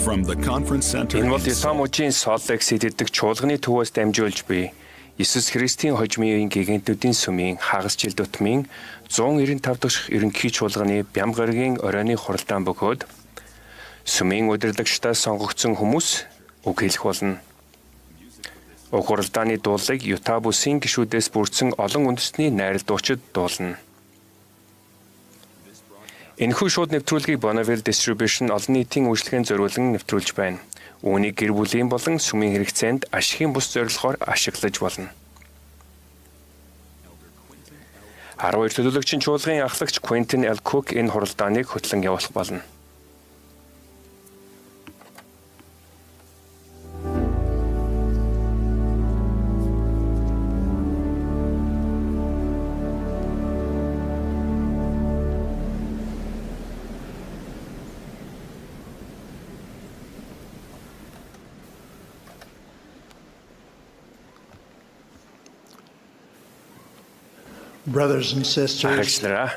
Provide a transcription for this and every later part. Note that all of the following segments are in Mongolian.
from the conference center. Энэ бол Исамужийн Соллек Ситэдэг чуулганы төвөөс дамжуулж буй Иесус Христийн хожимын гигантуудын сүмийн хагас жил тутмын 195 дахь ерөнхий чуулганы Бям гарагийн оройны хуралдаан бөгөөд сүмийн удирдлагчдаас сонгогдсон хүмүүс үг хэлэх болно. Уг хуралдааны дуулыг Юта бүсийн гишүүдээс бүрдсэн олон үндэстний найралдуучид дуулна. Энэхүү шууд нэвтрүүлгийг Bonneville Distribution олон нийтийн үйлчлэгээн зориулан нэвтрүүлж байна. Үүнийг гэр бүлийн болон сүмийн хэрэгцээнд ашигын бус зорилгоор ашиглаж болно. 12 төлөөлөгчийн чуулгын ахлагч Quentin L. Cook энэ хуралдааныг хөтлөн явуулах болно. Brothers and sisters, Харагчлаараа.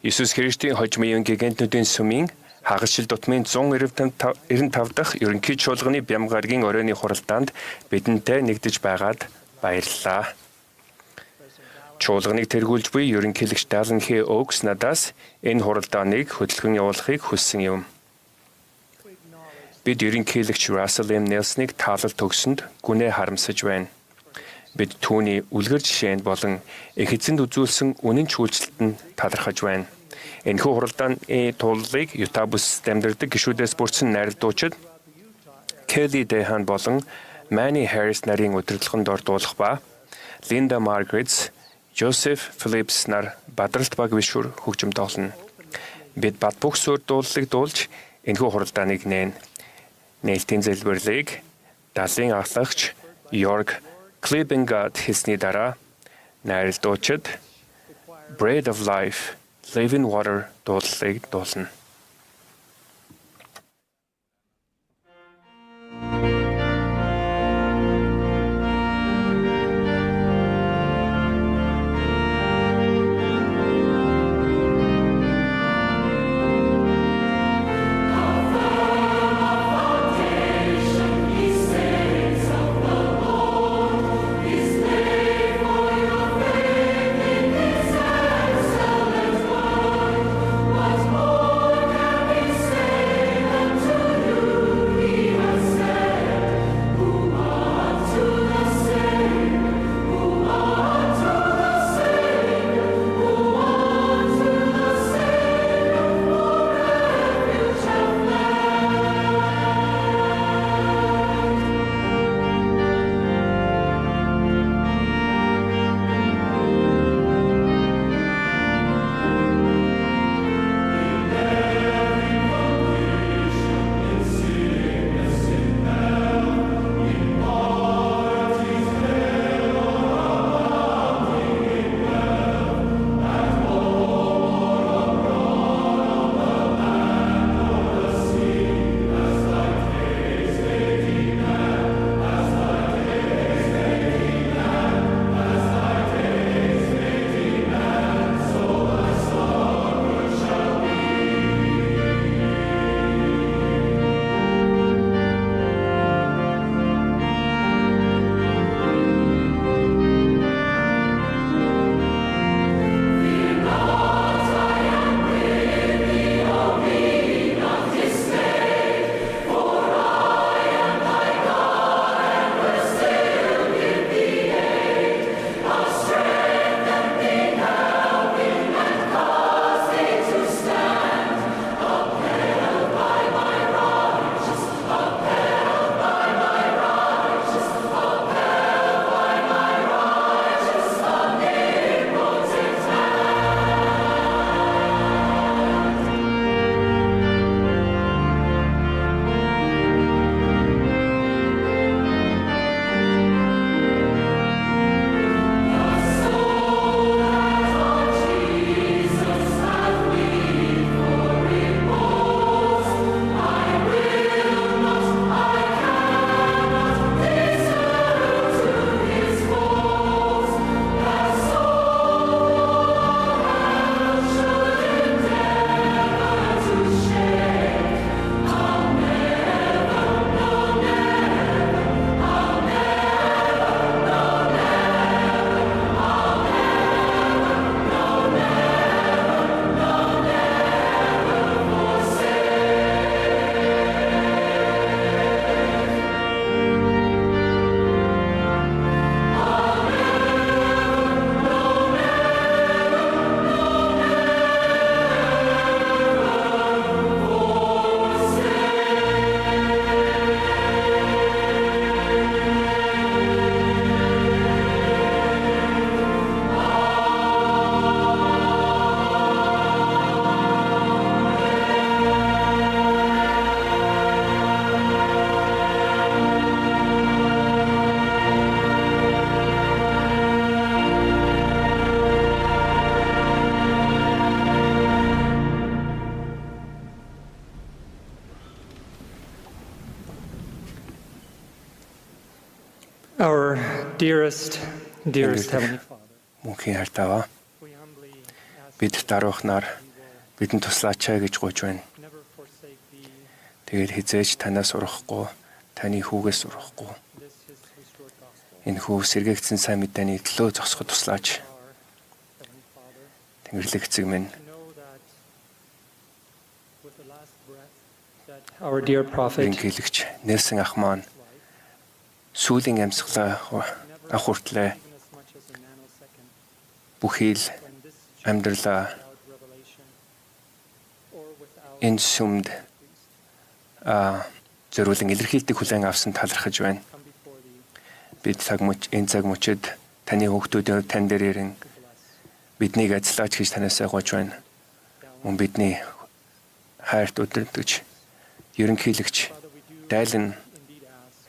Иесус Христийн хожмын гигантнуудын сүмийн хагасшил дутмын 195 дахь ерөнхий чуулганы бям гарагийн оройны хуралдаанд бидэнтэй нэгдэж байгаад баярлалаа. Чуулганыг тэргүүлж буй ерөнхийлөгч Даллен Хей Оукс надаас энэ хуралдааныг хөдөлгөн явуулахыг хүссэн юм. Бид ерөнхийлөгч Russell M. Nelson-ыг таалал төгсөнд гүнээ харамсаж байна. Бид түүний үлгэр жишээнд болон их эзэнд үзүүлсэн үнэн чүүлжилтэнд талархаж байна. Энэхүү хуралдааны туллыг Utah бүсэд амьдардаг гишүүдээс бүрдсэн найралдуучид Kelly Dehan болон Manny Harris нарын удирдлаганд ордуулах ба Linda Margaret, Joseph Phillips нар бадралт баг вишүр хөгжимд олно. Бид бат бүх суурь дуулалыг дуулж энэхүү хуралдааныг нээн. Нээлтийн залбирлыг Даллын ахлагч York Klebengard хэлсний дараа найралдуучид Bread of Life, Living Water дуулалыг дуулна. Our dearest Heavenly Father, Мөнхийн хайртайгаа бид даруухнаар бидэнд туслаач гэж гуйж байна. Тэгээд хизээж танаас урахгүй, таны хүүгээс урахгүй. Энэ хүү сэргээгдсэн сайн мэдээний төлөө зогсоход туслаач. Тэнгэрлэг эцэг минь, our dear prophet Ингэлэгч Нельсон ах маань сүүлийн амьсгалаа авах хүртлээр бүхий л амьдралаа энэ сүмд зориулан илэрхийлдэг хүлээн авсан талархаж байна. Бид энэ цаг мөчид таны хүүхдүүдийн тань дээр ирэн биднийг ажиллаач гэж танаас гуйж байна. Мөн бидний хайрт удирдагч, ерөнхийлөгч, дайлан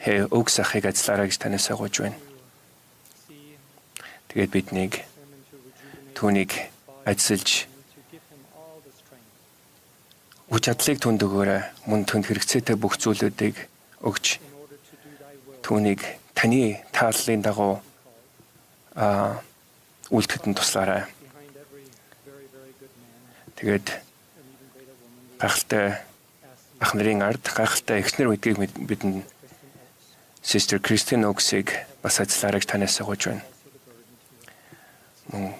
өг сахыг ажиллаарай гэж танаас гуйж байна. Тэгээд биднийг түүнийг ажиллаж үе чадлыг түнд өгөөрэй. Мөн түнд хэрэгцээтэй бүх зүйлүүдийг өгч түүнийг таны тааллын дагуу үйлдэхэд нь туслаарай. Тэгээд гахалтай ах нарын ард гахалтай эхнэр үдгийг бидэнд Sister Christine Oaks-ыг бас ажиллаарай гэж танаас гуйж байна. Мөн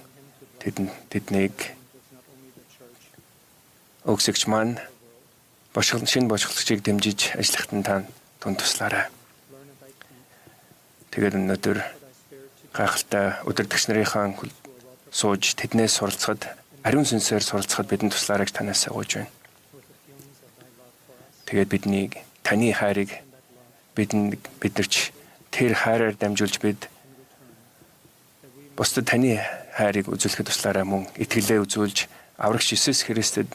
тэднийг Oaks-ч маань шинэ бошголагчийг дэмжиж ажиллахад нь та түнд туслаарай. Тэгээд өнөөдөр гайхалтай удирдагч нарынхаа сууж тэднээс суралцахад, ариун сүнсээр суралцахад бидэнд туслаарай гэж танаас гуйж байна. Тэгээд биднийг таны хайрыг биднэрч тэр хайраар дамжуулж бид бусдад таны хайрыг үзүүлэхэд туслаарай. Мөн итгэлээ үзүүлж аврагч Иесус Христэд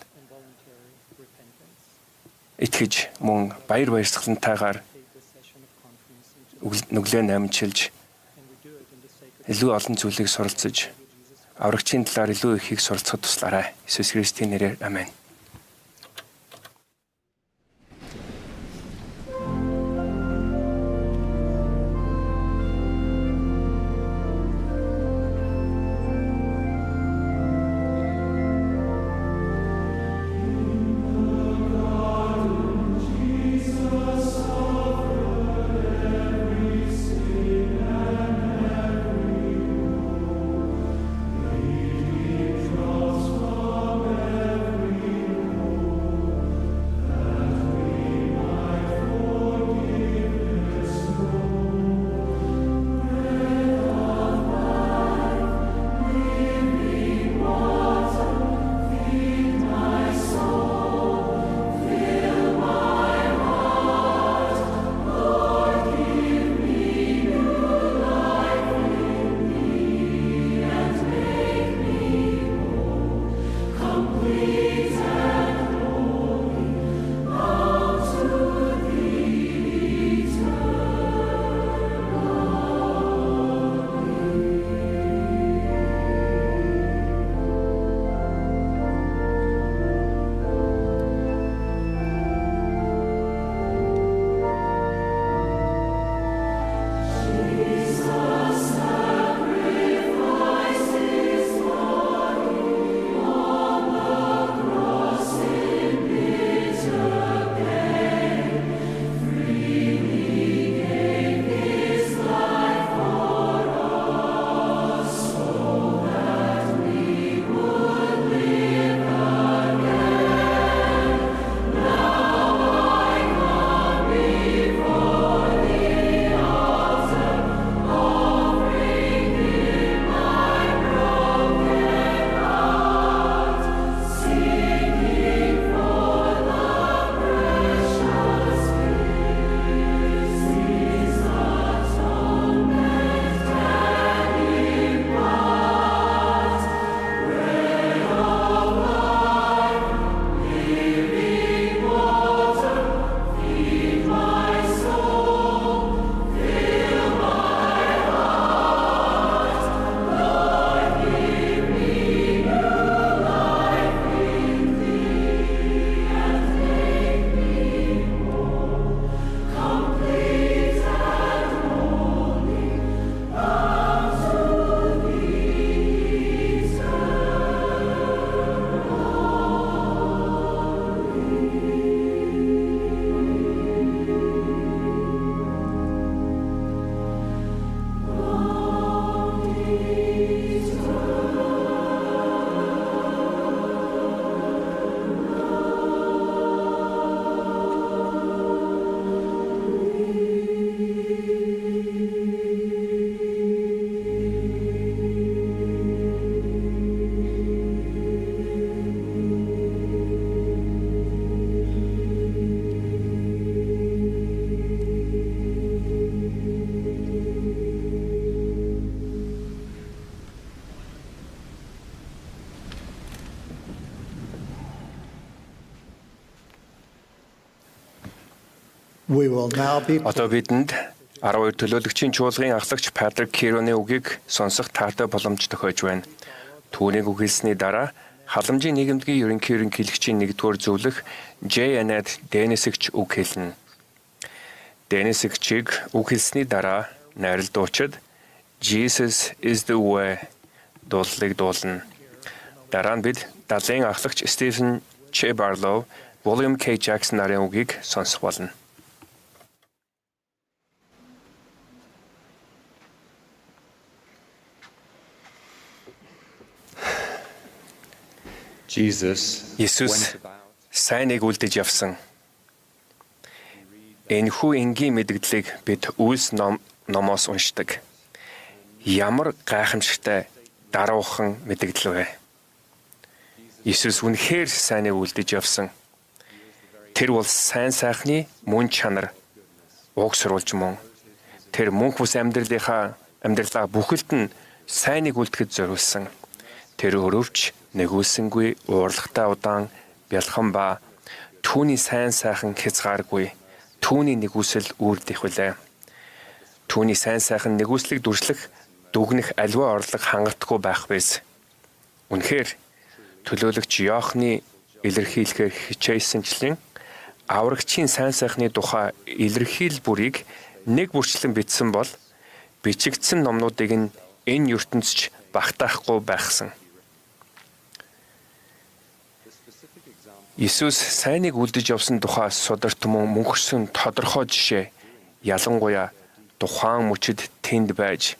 итгэж мөн баяр баясгалантайгаар нүглээ намжилж илүү олон зүйлийг суралцаж аврагчийн талаар илүү ихийг суралцахад туслаарай. Иесус Христийн нэрээр амен. We will now be Одоо бидэнд 12 төлөөлөгчийн чуулгын ахлагч Патрик Кироны үгийг сонсох таатай боломж тохиож байна. Түүнийг үгэлсний дараа халамжийн нийгэмдгийн ерөнхийлөгчийн 1-р зөвлөх J.N.Ed Денисэгч үг хэлнэ. Денисэгчийг үг хэлсний дараа найрал дуучид Jesus is the way дуулыг дуулна. Дараа нь бид далайн ахлагч Стивен Ч. Барлоу, William K. Jackson нарын үгийг сонсох болно. Иесус сайныг үлдэж явсан. Энэхүү энгийн мэдгдлийг бид Үйлс номоос уншдаг. Ямар гайхамшигтай даруухан мэдгдэл вэ? Иесус үнэхээр сайныг үлдэж явсан. Тэр бол сайн сайхны мөн чанар уг сурвалж мөн. Тэр мөнх бус амьдралаа бүхэлд нь сайныг үлдэхэд зориулсан. Тэр өрөвч нэгүүлсэнгүй уурлагтай удаан бялхан ба түүний сайн сайхан хязгааргүй түүний нэгүсэл үрдэх вүлээ. Түүний сайн сайхан нэгүслийг дүрслэх дүгнэх аливаа орлого хангалтгүй байх биз. Үнэхээр төлөөлөгч Иохны илэрхийлэхээр хичээсэнчлэн аврагчийн сайн сайхны тухай илэрхийл бүрийг нэг бүрчлэн бичсэн бол бичигдсэн номнуудыг нь энэ ертөнцч багтаахгүй байхсан. Иесус сайныг үлдэж явсан тухай судартмөн мөнхөрсөн тодорхой жишээ ялангуяа тухайн мөчид тэнд байж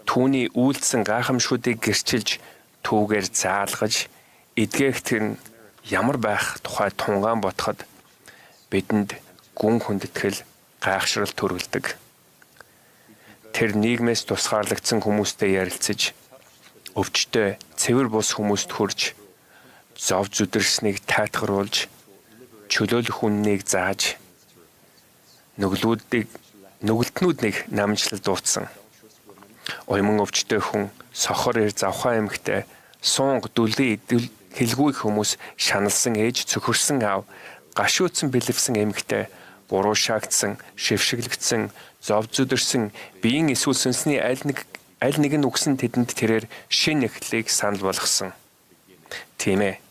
түүний үйлдсэн гайхамшгуудыг гэрчилж түүгээр заалгаж эдгээгтэн ямар байх тухай тунгаан ботход бидэнд гүн хүндэтгэл гайхшрал төрүүлдэг. Тэр нийгмээс тусгаарлагдсан хүмүүстэй ярилцаж өвчтөе цэвэр бус хүмүүст хүрж зов зүдэрснийг тайтгаруулж чөлөөлөх үннийг зааж нүгэлтнүүднийг намжлал дуудсан. Уйман өвчтөе хүн сохор ир завхаа эмхтэй суунг дүлий хэлгүй хүмүүс шаналсан ээж цөхөрсөн аав гашуутсан бэлэвсэн эмхтэй буруу шаагдсан шившиглэгдсэн зов зүдэрсэн биеийн эсвэл сүнсний аль нэг нь үгсэн тэдэнд тэрээр шин эхлэлийг санал болгосон. Тийм ээ.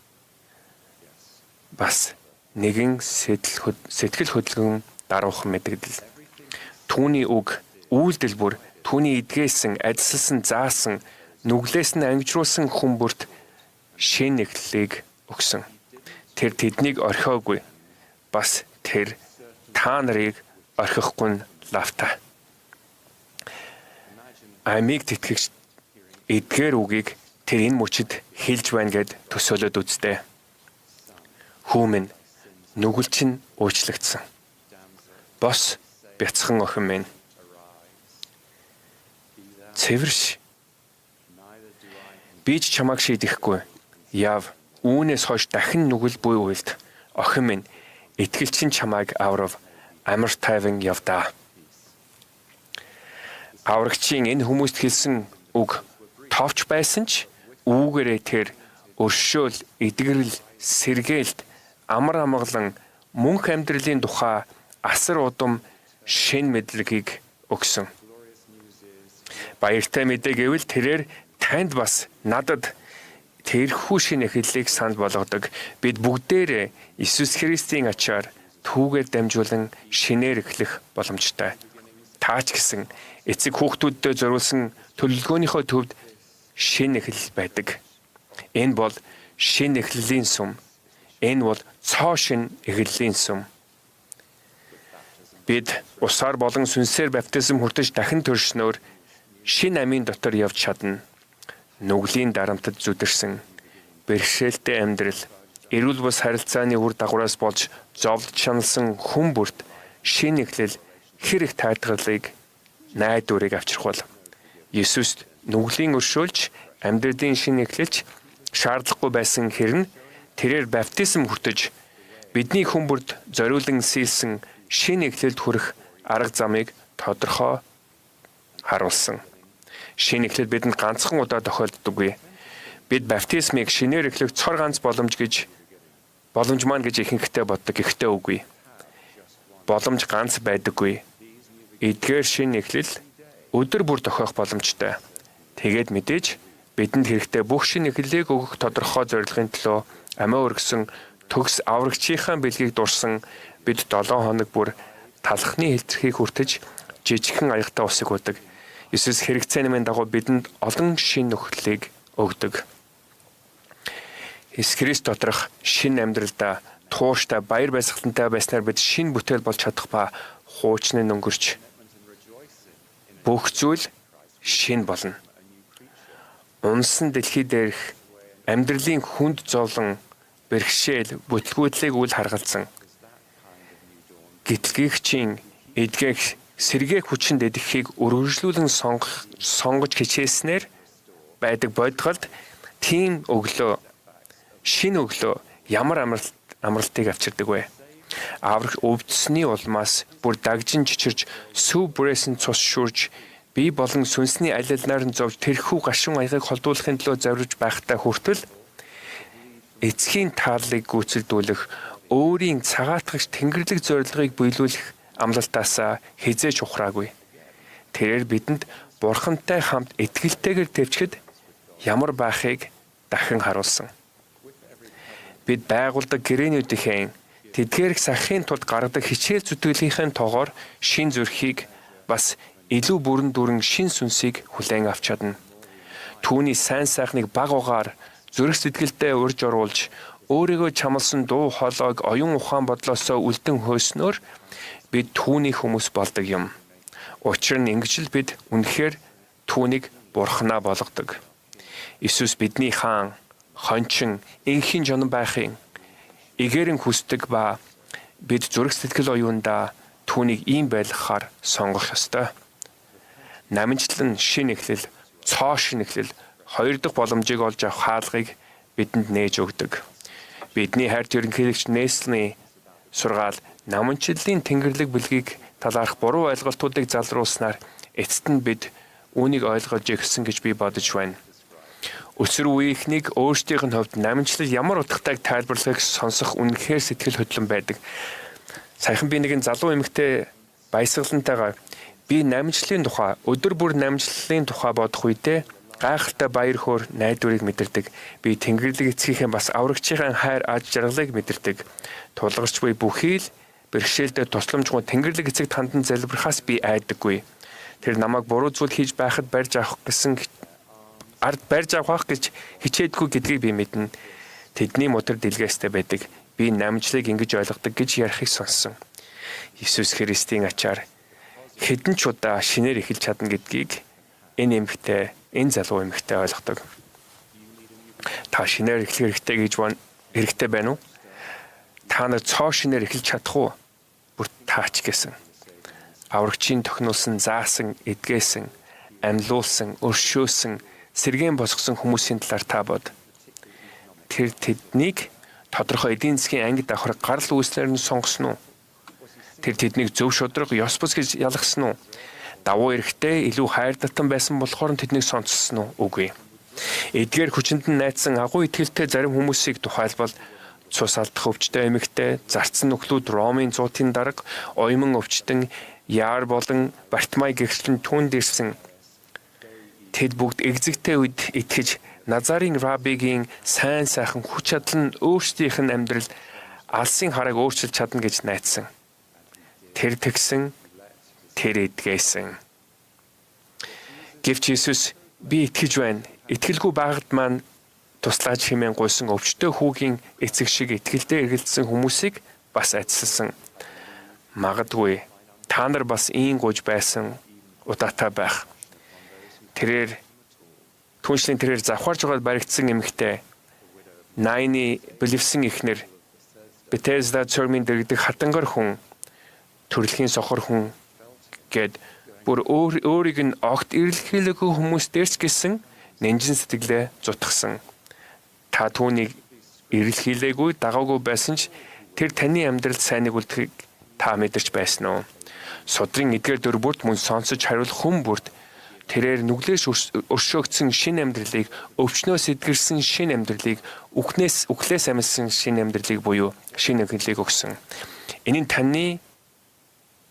Бас нэгэн сэтгэл хөдлөн даруухан мэдгдэл. Түүний үг үйлдэл бүр түүний эдгээсэн, адилсан, заасан, нүглээс нь ангижруулсан хүмүүрт шин эхлэлийг өгсөн. Тэр тэднийг орхиогүй. Бас тэр та нарыг орхихгүй лавта. Амийг тэтгэгч эдгээр үгийг тэр энэ мөчид хэлж байна гэд төсөөлөд үзтээ. Хүмүн нүгэлч нь уучлагдсан. Бос бяцхан охин минь. Цэвэрш. Би ч чамайг шийдэхгүй. Яв үүнээс хойш дахин нүгэл буй уйлд. Охин минь итгэлчин чамайг аврав амар тайван явдаа. Аврагчийн энэ хүмүүст хэлсэн үг товч байсан ч үүгээрээ тэр өршөөл, эдгэрэл, сэргээлт, амар амгалан мөнх амьдралын тухай асар удам шин мэдлэгийг өгсөн. Баяртай мэдээ гэвэл тэрээр танд бас надад тэрхүү шин эхлэлийг санал болгодог. Бид бүгдээрээ Иесус Христийн ачаар түүгээр дамжуулан шинээр эхлэх боломжтой. Таач гэсэн эцэг хүүхдүүддээ зориулсан төлөвлөгөөнийхөө төвд шин эхлэл байдаг. Энэ бол шин эхлэлийн сүм. Энэ бол цоо шин эхлэлийн сүм. Бид усаар болон сүнсээр баптизм хүртэж дахин төрснөөр шин амийн дотор явж чадна. Нүглийн дарамтад зүдэрсэн бэрхшээлтэй амьдрал, эрүүл бус харилцааны үр дагавраас болж зовлож шаналсан хүн бүрт шин эхлэл хэр их тайлбарлыг найдварыг авчрах бол Иесуст нүглийн өршөөлж амьдралын шин эхлэлж шаардлагагүй байсан хэрн тэрээр баптизм хүртэж бидний хүн бүрт зориулан сийлсэн шин эхлэлд хүрэх арга замыг тодорхой харуулсан. Шинэ эхлэл бидэнд ганцхан удаа тохиолддоггүй. Бид баптизмыг шинээр эхлэх цор ганц боломж маань гэж ихэнхдээ боддог. Гэхдээ үгүй. боломж ганц байдаггүй. Эдгээр шинэ эхлэл өдөр бүр тохиох боломжтой. Тэгээд мэдээж бидэнд хэрэгтэй бүх шинэ эхлэлийг өгөх тодорхой зорилгын төлөө амиа өргөсөн төгс аврагчийнхаа бэлгийг дурсан бид 7 хоног бүр талхны хэлцэрхийг хүртэж жижигхэн аягтай усыг удаг. Есүс хэрэгцээнийн дагуу бидэнд олон шинэ нөхцөлийг өгдөг. Есүс Христ доторх шинэ амьдралдаа тууштай баяр баясгалантай байснаар бид шинэ бүтээл болж чадах ба хуучны өнгөрч бүх зүйл шинэ болно. Унсан дэлхий дээрх амьдралын хүнд зовлон бэрхшээл бүтлгүүтлийг үл харгалзан гитлгийгчийн эдгэх сэргээх хүчинд эдэхийг үргэлжлүүлэн сонгож хичээснээр байдаг бодголд тийм өглөө шинэ өглөө ямар амралтыг авчирдаг вэ? Аврах өвдсөний улмаас бүр дагжин чичирж сүв бүрээсэн цус шүрж бие болон сүнсний аль алинаар нь зовж тэрхүү гашуун аягыг холдуулахын төлөө зориулж байхтай хүртэл эцгийн тааллыг гүйцэлдүүлэх өөрийн цагаатгагч тэнгэрлэг зорилгыг биелүүлэх амлалтаасаа хизээж ухраагүй. Тэрээр бидэнд Бурхантай хамт итгэлтэйгээр төвчгэд ямар байхыг дахин харуулсан. Бид байгуулдаг гэрээнүүдийнхээ тэдгээрх сахихын тулд гаргадаг хичээл зүтгэлийнхээ тоогоор шин зүрхийг бас илүү бүрэн дүрэн шин сүнсийг хүлээн авч чадна. Түүний сайн сайхныг баг угаар зүрх сэтгэлдээ урьж оруулж өөрийгөө чамлсан дуу хоолойг оюун ухаан бодлосоо үлдэн хөөснөөр бид түүний хүмүүс болдог юм. Учир нь ингэж л бид үнэхээр түүнийг бурхнаа болгодог. Иесус бидний хаан, хончин, энхийн жонон байхын игээрэн хүсдэг ба бид зүрх сэтгэл оюундаа түүнийг ийм байлгахаар сонгох ёстой. Намжлан шинэ эхлэл, цоо шинэ эхлэл, хоёр дахь боломжийг олж авах хаалгыг бидэнд нээж өгдөг. Бидний хайрт ерөнхийлөгч Неслиний сургаал наманчлалын тэнгэрлэг бэлгийг талаарх буруу ойлголтуудыг залруулснаар эцэст нь бид үүнийг ойлгож ирсэн гэж би бодож байна. Өсвөр үеийнхнийг өөрсдийнх нь хувьд намжлал ямар утгатайг тайлбарлахыг сонсох үнэхээр сэтгэл хөдлөн байдаг. Саяхан би нэгэн залуу эмэгтэй баясгалантайгаар би намжлалын тухай, өдөр бүр намжлалын тухай бодох үедээ гайхалтай баяр хөөр найдварыг мэдэрдэг. Би тэнгэрлэг эцгийнхээ бас аврагчийн хайр аж жаргалыг мэдэрдэг. Тулгарч буй бүхий л бэрхшээлдээ тусламжгүй тэнгэрлэг эцэгт хандан залбирахаас би айдаггүй. Тэр намайг буруу зүйл хийж байхад барьж авах гэж хичээдгүй гэдгийг би мэднэ. Тэдний мутар дэлгээстэй байдаг. Би намжлыг ингэж ойлгодог гэж ярихыг сонссон. Иесус Христийн ачаар хэдэн ч удаа шинээр эхэлж чадна гэдгийг энэ залуу эмэгтэй ойлгодог. Та шинээр эхлэх хэрэгтэй байна уу? Та нар цоо шинээр эхэлж чадах уу? Бүр таач гэсэн. Аврагчийн тохинулсан, заасан, эдгээсэн, амьлуулсан, өршөөсөн, сэргээн босгосон хүмүүсийн талаар та бод. Тэр тэднийг тодорхой эдийн засгийн ангид давхар гарал үүслээр нь сонгосон уу? Тэр тэднийг зөв шудраг, ёс бус гэж ялгсан уу? Давуу эрэхтэй илүү хайр татан байсан болохоор тэднийг сонссон уу? Үгүй. Эдгээр хүчинд нь найдсан агуу итгэлтэй зарим хүмүүсийг тухайлбал цус алдах өвчтөй эмэгтэй, зарцсан нөхлүүд Ромын зуутын дарга, уйман өвчтөн, яар болон Бартимай гэгчлэн түүнд ирсэн. Тэд бүгд экзэгтэй үед итгэж Назарын рабигийн сайн сайхан хүч чадал нь өөрсдийнх нь амьдрал алсын хараг өөрчилж чадна гэж найдсан. Тэр тэгсэн, тэр эдгээсэн. Гэвч Иесус би итгэж байна. Итгэлгүй байгаад маань туслаач хэмээн гуйсан өвчтөй хүүгийн эцэг шиг итгэлдээ эргэлдсэн хүмүүсийг бас адилсан. Магадгүй та нар бас ийм гуйж байсан удаатай байх. Түүнчлэн тэрээр завхаарж байгаад баригдсан эмэгтэй Найны Бэлэвсэн ихнэр Бетезда цормын дэргэдэг хатангар хүн төрөлхийн сохор хүн гэд бүр өөрийг нь огт ирэлхийлээгүй хүмүүс дээрч гисэн нэнжин сэтгэлээ зутгсан. Та түүнийг ирэлхийлээгүй дагаагүй байсан ч тэр таны амьдралд сайныг үлдэхийг та мэдэрч байсан уу? Судрын эдгээр дөрвөрт мөн сонсож хариулах хүн бүрт тэрээр нүглээс өршөөгдсөн шин амьдралыг, өвчнөөс эдгэрсэн шин амьдралыг, үхлээс амьсан шин амьдралыг буюу шин эхлэлийг өгсөн. Энэ нь таны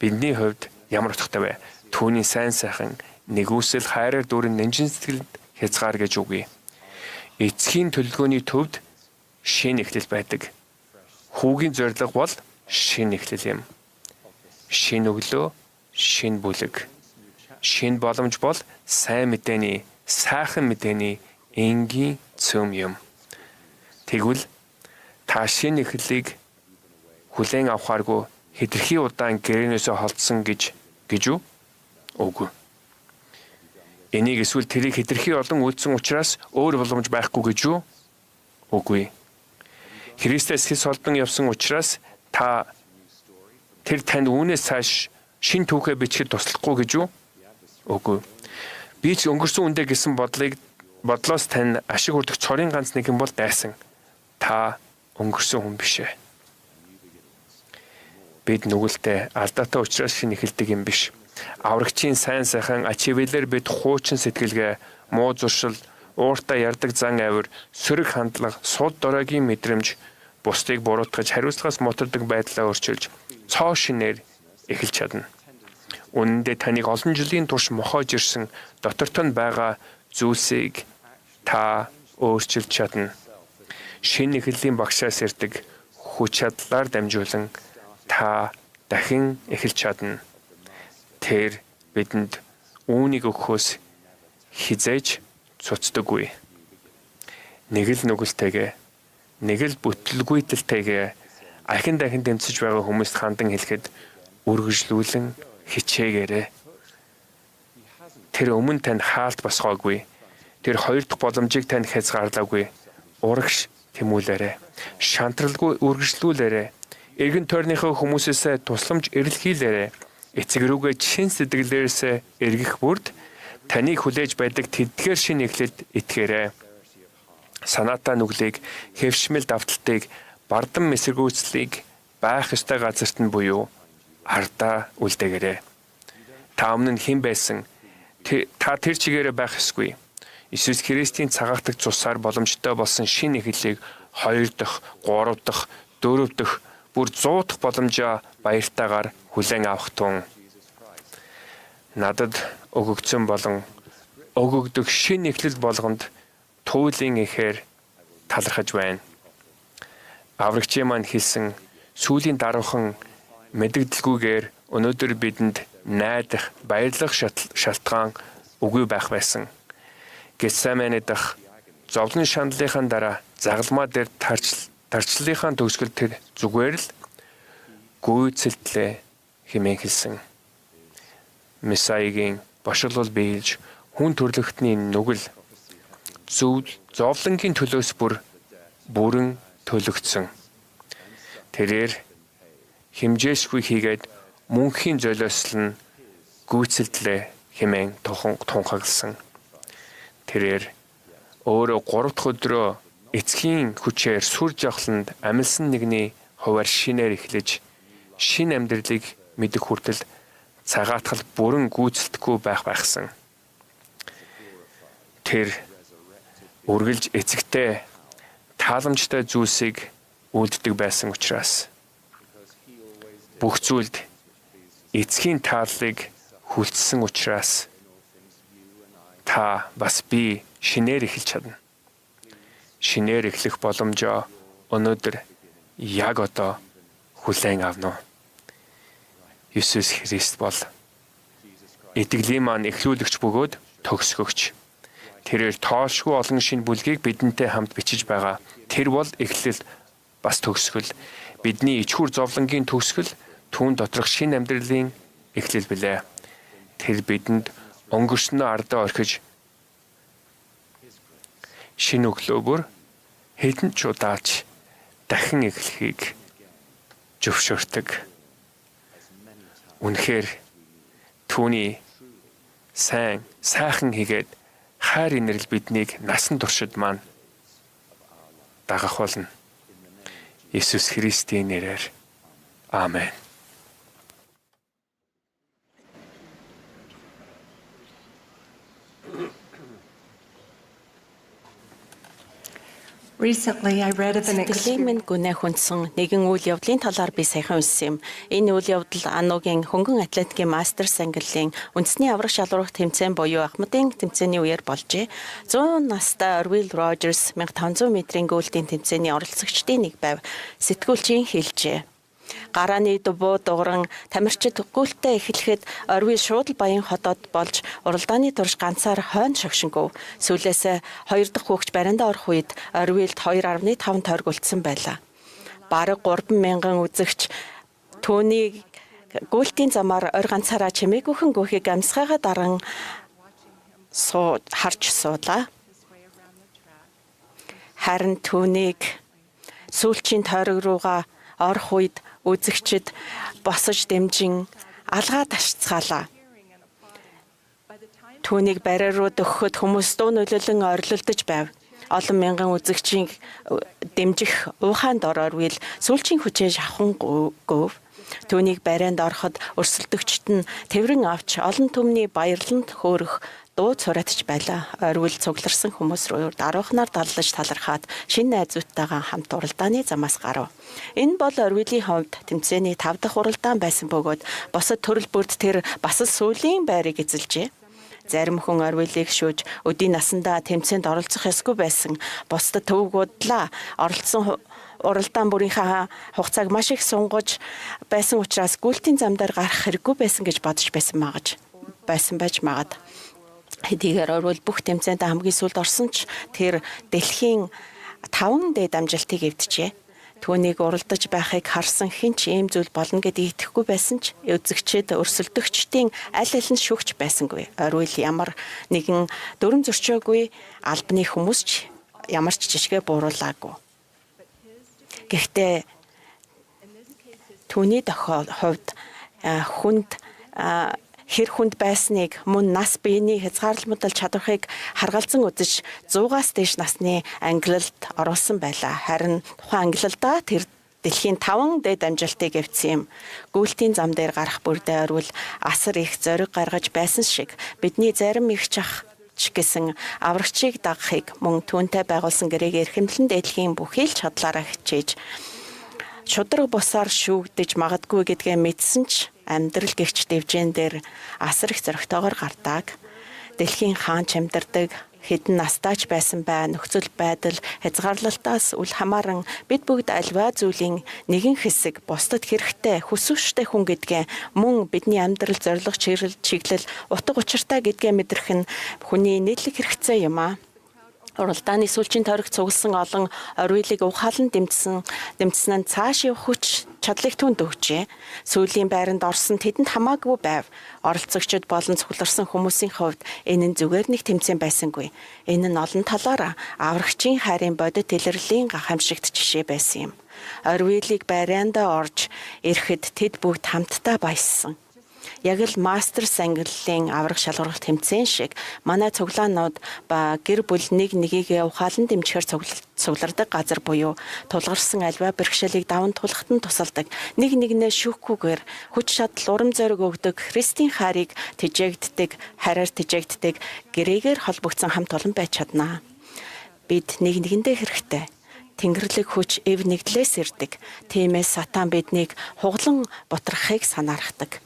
бидний хувьд ямар утгатай вэ? Түүний сайн сайхан нэгүсэл хайраар дүүрэн нэнжин сэтгэлд хязгаар гэж үгүй. Эцгийн төлөвлөгөөний төвд шинэ эхлэл байдаг. Хүүгийн зорилго бол шинэ эхлэл юм. Шинэ өглөө, шинэ бүлэг. Шинэ боломж бол сайн мэдээний, сайхан мэдээний энгийн цөм юм. Тэгвэл та шинэ эхлэлийг хүлээн авахааргүй хэтэрхий удаан гэрээнээсээ холдсон гэж үү? Үгүй. Энийг эсвэл тэрийг хэтэрхий олон үйлдсэн учраас өөр боломж байхгүй гэж үү? Үгүй. Христэс хэс холдон явсан учраас тэр танд үүнээс цааш шин түүхээ бичихэд туслахгүй гэж үү? Үгүй. Би ч өнгөрсөн үндэ гэсэн бодлоос тань ашиг хүрдэх цорын ганц нэгэн бол дайсан. Та өнгөрсөн хүн биш ээ. Бид нүгэлтэй алдаатай учраас шинэ эхэлдэг юм биш. Аврагчийн сайн сайхан ачивэлэр бид хуучин сэтгэлгээ, муу зуршил, ууртай ярддаг зан авир, сөрөг хандлага, суд доройгийн мэдрэмж, бусдыг буруутгаж хариуцлагаас мутардаг байдлаа өөрчилж, цоо шинээр эхэлж чадна. Үнэн дээр таныг олон жилийн турш мохоож ирсэн доторт нь байгаа зүйлсийг та өөрчилж чадна. Шинэ эхлэлийн багшаас ирдэг хүч чадлаар дамжуулан та дахин эхэлж чадна. Тэр бидэнд үүнийг өгөхөөс хизээж цуцдаггүй. Нэг л нүгэлтэйгээ, нэг л бүтлгүйтэлтэйгээ ахин дахин дэмцэж байгаа хүмүүст хандан хэлэхэд үргэлжлүүлэн хичээгээрэй. Тэр өмнө танд хаалт босгоогүй. Тэр хоёр дахь боломжийг танд хязгаарлаагүй. Урагш тэмүүлээрэй. Шантралгүй үргэлжлүүлээрэй. Эргэн тойрныхоо хүмүүсээс тусламж эрэлхийлээрэй. Эцэг рүүгээ чин сэтгэлээрээс эргэх бүрд таныг хүлээж байдаг тэдгээр шинэ эхлэлд итгээрэй. Санаатай нүглийг, хэвшмэл давталтыг, бардам мэсэргүүцлийг байх ёстой газарт нь буюу ардаа үлдээгээрэй. Та өмнө нь хэн байсан? Та тэр чигээрээ байх ёсгүй. Иесус Христийн цагаатаг цусаар боломжтой болсон шинэ эхлэлийг 2 дахь, 3 дахь, 4 дахь, бүр 100 дахь боломжоо баяртайгаар хүлээн авах тун надад өгөгдсөн болон өгөгдөх шинэ эхлэл болгонд туйлын ихээр талархаж байна. Аврагчийн маань хэлсэн сүүлийн даруухан мэдэгдэлгүйгээр өнөөдөр бидэнд найдах, баярлах шалтгаан үгүй байх байсан. Гетсемане дах зовлон шаналлынхаа дараа загалмаа дээр тарчлалынхаа төгсгөл тэр зүгээр л гүйцэлтлээ хэмээн хэлсэн. Месаягийн бошиглол биелж хүн төрлөختний нүгэл зовлонгийн төлөөс бүрэн төлөгдсөн. Тэрээр химжээшгүй хийгээд мөнхийн золиослол нь гүйцэлтлээ хэмээн тунхагласан. Тэрээр өөрөө 3 дахь өдрөө эцгийн хүчээр сүр жавхланд амилсан нэгний хуваар шинээр эхлэж шинэ амьдралыг мэдэх хүртэл цагаатгал бүрэн гүйцэлдэхгүй байсан. Тэр үргэлж эцэгтэй тааламжтай зүйлсийг үлддэг байсан учраас бүх зүйлд эцгийн тааллыг хүлцсэн учраас та бас би шинээр эхэлж чадна. Шинээр эхлэх боломжоо өнөөдөр яг одоо хүлээн авна. Иесус Христ бол итгэлийн маань эхлүүлэгч бөгөөд төгсгөгч. Тэрээр тоошгүй олон шинэ бүлгийг бидэнтэй хамт бичиж байгаа. Тэр бол эхлэл бас төгсгөл. Бидний ичхүр зовлонгийн төгсгөл түүн доторх шинэ амьдралын эхлэл билээ. Тэр бидэнд өнгөрснөө ардаа орхиж шинэ өглөө бүр хэдэн ч удаач дахин эхлэхийг зөвшөөрдөг. Үнэхээр түүний сайхан хийгээд хайр инэрл биднийг насан туршид маань дагах болно. Иесус Христийн нэрээр. Аамен. Recently, I read of an Сэтгэлийн минь гүнээ хүндсэн нэгэн үйл явдлын талаар би саяхан уншсан юм. Энэ үйл явдал Анугийн хөнгөн атлетикийн мастерс ангиллын үндэсний аврах шалрах тэмцээн буюу ахмадын тэмцээний үеэр болжээ. 100 настай Орвил Рожерс 1500 метрийн гүйлтийн тэмцээний оролцогчдын нэг байв. Сэтгүүлчийн хэлжээ. Гарааны дубуу дууран тамирчид гүйлтээ эхлэхэд Орвил шууд л баян хотод болж уралдааны турш ганцаар хойно шогшингов. Сүүлээс 2 дахь хүүхч бариандаа орох үед Орвилд 2.5 тойрог үлдсэн байлаа. Бараг 3,000 үзэгч түүний гүйлтийн замаар ор ганцаараа чимээгүйхэн гүөхийг амсгайгаа даран харж суулаа. Харин түүнийг сүүлчийн тойрог руугаа орох үед үзэгчид босож дэмжин алгаа ташцгаалаа. Түүнийг бариа руу дөхөхөд хүмүүс дуу нөлөөлөн ойрлолдож байв. Олон мянган үзэгчийн дэмжих уухаанд орвил сүүлчийн хүчээ шавхан гөв. Түүнийг барианд ороход өрсөлдөгчд нь тэврэн авч олон түмний баярлалд хөөрөх дуу цураатж байлаа. Орвил цугларсан хүмүүс рүү даруухнаар даллаж талархаад шинэ найзуудтайгаа хамт уралдааны замаас гарав. Энэ бол Орвилийн хувьд тэмцээний 5 дахь уралдаан байсан бөгөөд босод төрөл бүрд тэр бас л сүүлийн байрыг эзэлжээ. Зарим хүн Орвилыг шүүж өдийн насандаа тэмцээнд оролцох ёсгүй байсан. Бусдад төвөггуудлаа. Оролцсон уралдаан бүрийнхээ хугацааг маш их сунгаж байсан учраас гүйлтийн замдаар гарах хэрэггүй байсан гэж бодож байсан байж магад. Хэдийгээр Орвил бүх тэмцээнд хамгийн сүүлд орсон ч тэр дэлхийн 5 дээд амжилтыг эвджээ. Түүнийг уралдаж байхыг харсан хэн ч ийм зүйл болно гэдгийг итгэхгүй байсан ч үзэгчид өрсөлдөгчдийн аль аль нь шүгч байсангүй. Орвил ямар нэгэн дүрм зөрчөөгүй албаны хүмүүс ч ямар ч жишгээ бууруулаагүй. Гэхдээ түүний хувьд хэр хүнд байсныг мөн нас биений хязгаарламжтай чадварыг харгалзан үзэж 100-аас дээш насны ангилалд оруулсан байлаа. Харин тухайн ангилалдаа тэр дэлхийн 5 дээд амжилтыг эвдсэн юм. Гүйлтийн зам дээр гарах бүрдээ Орвил асар их зориг гаргаж байсан шиг бидний зарим их чах гэсэн аврагчийг дагахыг мөн түүнтэй байгуулсан гэрээг эрхэмлэн дээдлэхийн бүхий л чадлаараа хичээж шудраг бусаар шүүгдэж магадгүй гэдгээ мэдсэн ч амьдрал гэгч дэвжэн дээр асар их зөрөгтэйгээр гардаг. Дэлхийн хаанч амьдардаг хэдэн настайч байсан бай нөхцөл байдал хязгаарлалтаас үл хамааран бид бүгд альва зүйлийн нэгэн хэсэг бусдад хэрэгтэй хүсвштэй хүн гэдгээ мөн бидний амьдрал зорилго чиглэл утга учиртай гэдгээ мэдрэх нь хүний нийтлэг хэрэгцээ юм аа. Уралдааны сүүлчийн тойрог цугласан олон Орвилыг ухаалан дэмжсэн нь цааш явах хүч чадлыг түнд өгчээ. Сүүлийн байранд орсон тэдэнд хамаагүй байв. Оролцогчид болон цугларсан хүмүүсийн хувьд энэ нь зүгээр нэг тэмцээн байсангүй. Энэ нь олон талаараа аврагчийн хайрын бодит илэрлийн гахамшигт жишээ байсан юм. Орвилыг байрандаа орж ирэхэд тэд бүгд хамтдаа баяссан. Яг л мастерс ангиллын аврах шалгуулах тэмцээн шиг манай цуглаанууд ба гэр бүл нэг нэгийгээ ухаалан дэмжихээр цуглардаг газар буюу тулгарсан альва бэрхшээлийг даван тулахад нь тусалдаг нэг нэгнээ шүүхгүйгээр хүч чадал урам зориг өгдөг Христийн хайрыг хараар тэжээгддэг гэрээгээр холбогдсон хамт олон байж чаднаа. Бид нэг нэгэндээ хэрэгтэй. Тэнгэрлэг хүч эв нэгдлээс ирдэг. Тиймээс сатан биднийг хуглан бутрахыг санаарахдаг.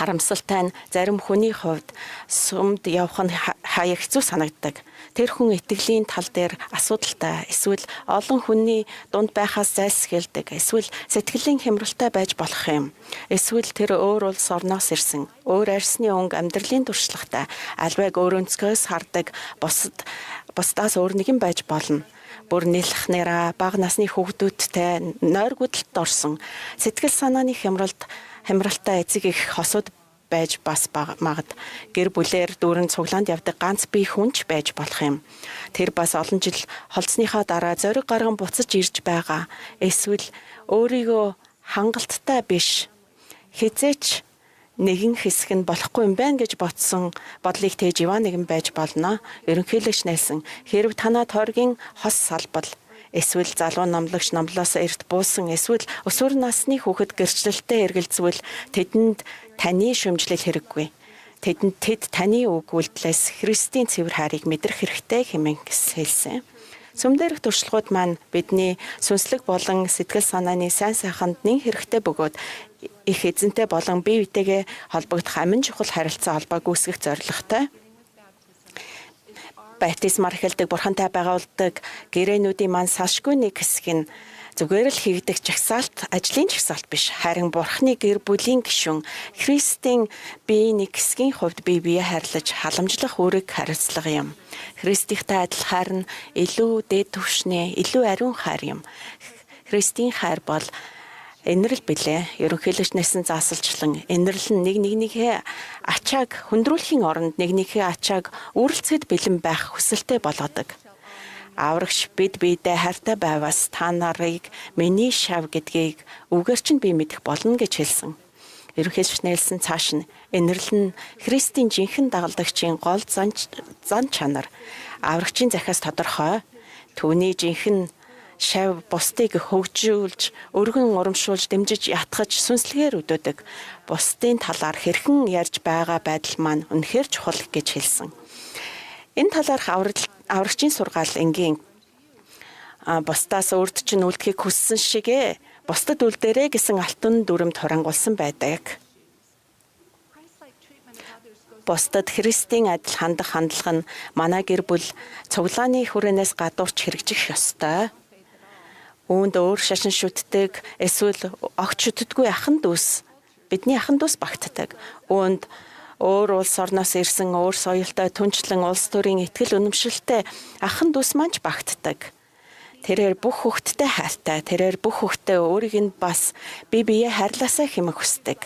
Харамсалтай нь зарим хүний хувьд сүмд явах нь хаяа хэцүү санагддаг. Тэр хүн итгэлийн тал дээр асуудалтай эсвэл олон хүний дунд байхаас зайлсхийдэг эсвэл сэтгэлийн хямралтай байж болох юм. Эсвэл тэр өөр улс орноос ирсэн, өөр арьсны өнгө амьдралын туршлагатай, альваг өөр өнцгөөс хардаг бусдаас өөр нэгэн байж болно. Бүр нийлхнэраа бага насны хүүхдүүдтэй нойр гүдэлд орсон сэтгэл санааны хямралтай эцэг их хосууд байж бас магад гэр бүлээр дүүрэн цуглаанд явдаг ганц бие хүнч байж болох юм. Тэр бас олон жил холцсныхаа дараа зориг гарган буцаж ирж байгаа. Эсвэл өөрийгөө хангалттай биш хизээч нэгэн хэсэг нь болохгүй юм байна гэж бодсон бодлыг тээж яваа нэгэн байж болно. Ерөнхийлөгч Нельсон хэрв танаа тойргийн хос салбал эсвэл залуу номлогч номлоос эрт буусан эсвэл өсвөр насны хүүхэд гэрчлэлтэд эргэлзвэл тэдэнд таны шүмжлэл хэрэггүй. Тэд таны үг үйлдэлээс Христийн цэвэр хайрыг мэдрэх хэрэгтэй хэмээн хэлсэн. Сүмдэрх туршлагууд маань бидний сүнслэг болон сэтгэл санааны сайн сайханд нэн хэрэгтэй бөгөөд их эзэнтэй болон бие биетэйгээ холбогдох амин чухал харилцаа холбоог үүсгэх зорилготой. Баптизмаар эхэлдэг бурхантай байгуулдаг гэрээнүүдийн маань салшгүй нэг хэсэг нь зүгээр л хийгдэх жагсаалт, ажлын жагсаалт биш, харин бурхны гэр бүлийн гишүүн Христийн бие нэг хэсгийн хувьд бие биеэ харьлаж халамжлах үүрэг хариуцлага юм. Христийнхтэй адилхан нь илүү дээд түвшний, илүү ариун хайр юм. Христийн хайр бол инэрл билээ. Ерөнхийлөгч нэсэн заасалчлан инэрл нь нэгнийхээ ачааг хөндрүүлэхийн оронд нэгнийхээ ачааг үрэлцэхэд бэлэн байх хүсэлтэй болгодог. Аврагч бид биедээ хайртай байвас та нарыг миний шав гэдгийг үгээр чинь би мэдэх болно гэж хэлсэн. Ерөнхийлөгч Нельсон цааш нь инэрл нь Христийн жинхэнэ дагалдагчийн гол зан чанар. Аврагчийн захиас тодорхой. Түүний жинхэнэ шав бусдыг хөгжүүлж, өргөн урамшуулж, дэмжиж, ятгах сүнслэгээр өдөөдөг. Бусдын талаар хэрхэн ярьж байгаа байдал маань үнэхээр чухал гэж хэлсэн. Энэ талаарх аврагчийн сургаал энгийн бусдаас өөрт чинь үлдэхийг хүссэн шигэ бусдад үлдээрэй гэсэн алтан дүрмд хурангуулсан байдаг. Бусдад Христийн адил хандах хандлага нь манай гэр бүл цуглааны хүрээнээс гадуурч хэрэгжих ёстой. Үүнд өөр шашин шүтдэг эсвэл огт шүтдэггүй ахын дүүс бидний ахын дүүс багтдаг. Үүнд өөр улс орноос ирсэн өөр соёлтой түнчлэн улс төрийн итгэл үнэмшилтэй ахын дүүс маань ч багтдаг. Тэрээр бүх хүүхдтэй хайртай, тэрээр бүх хүүхдтэй өөрийг нь бас бие биеэ хайрлаасаа хэмээх хүсдэг.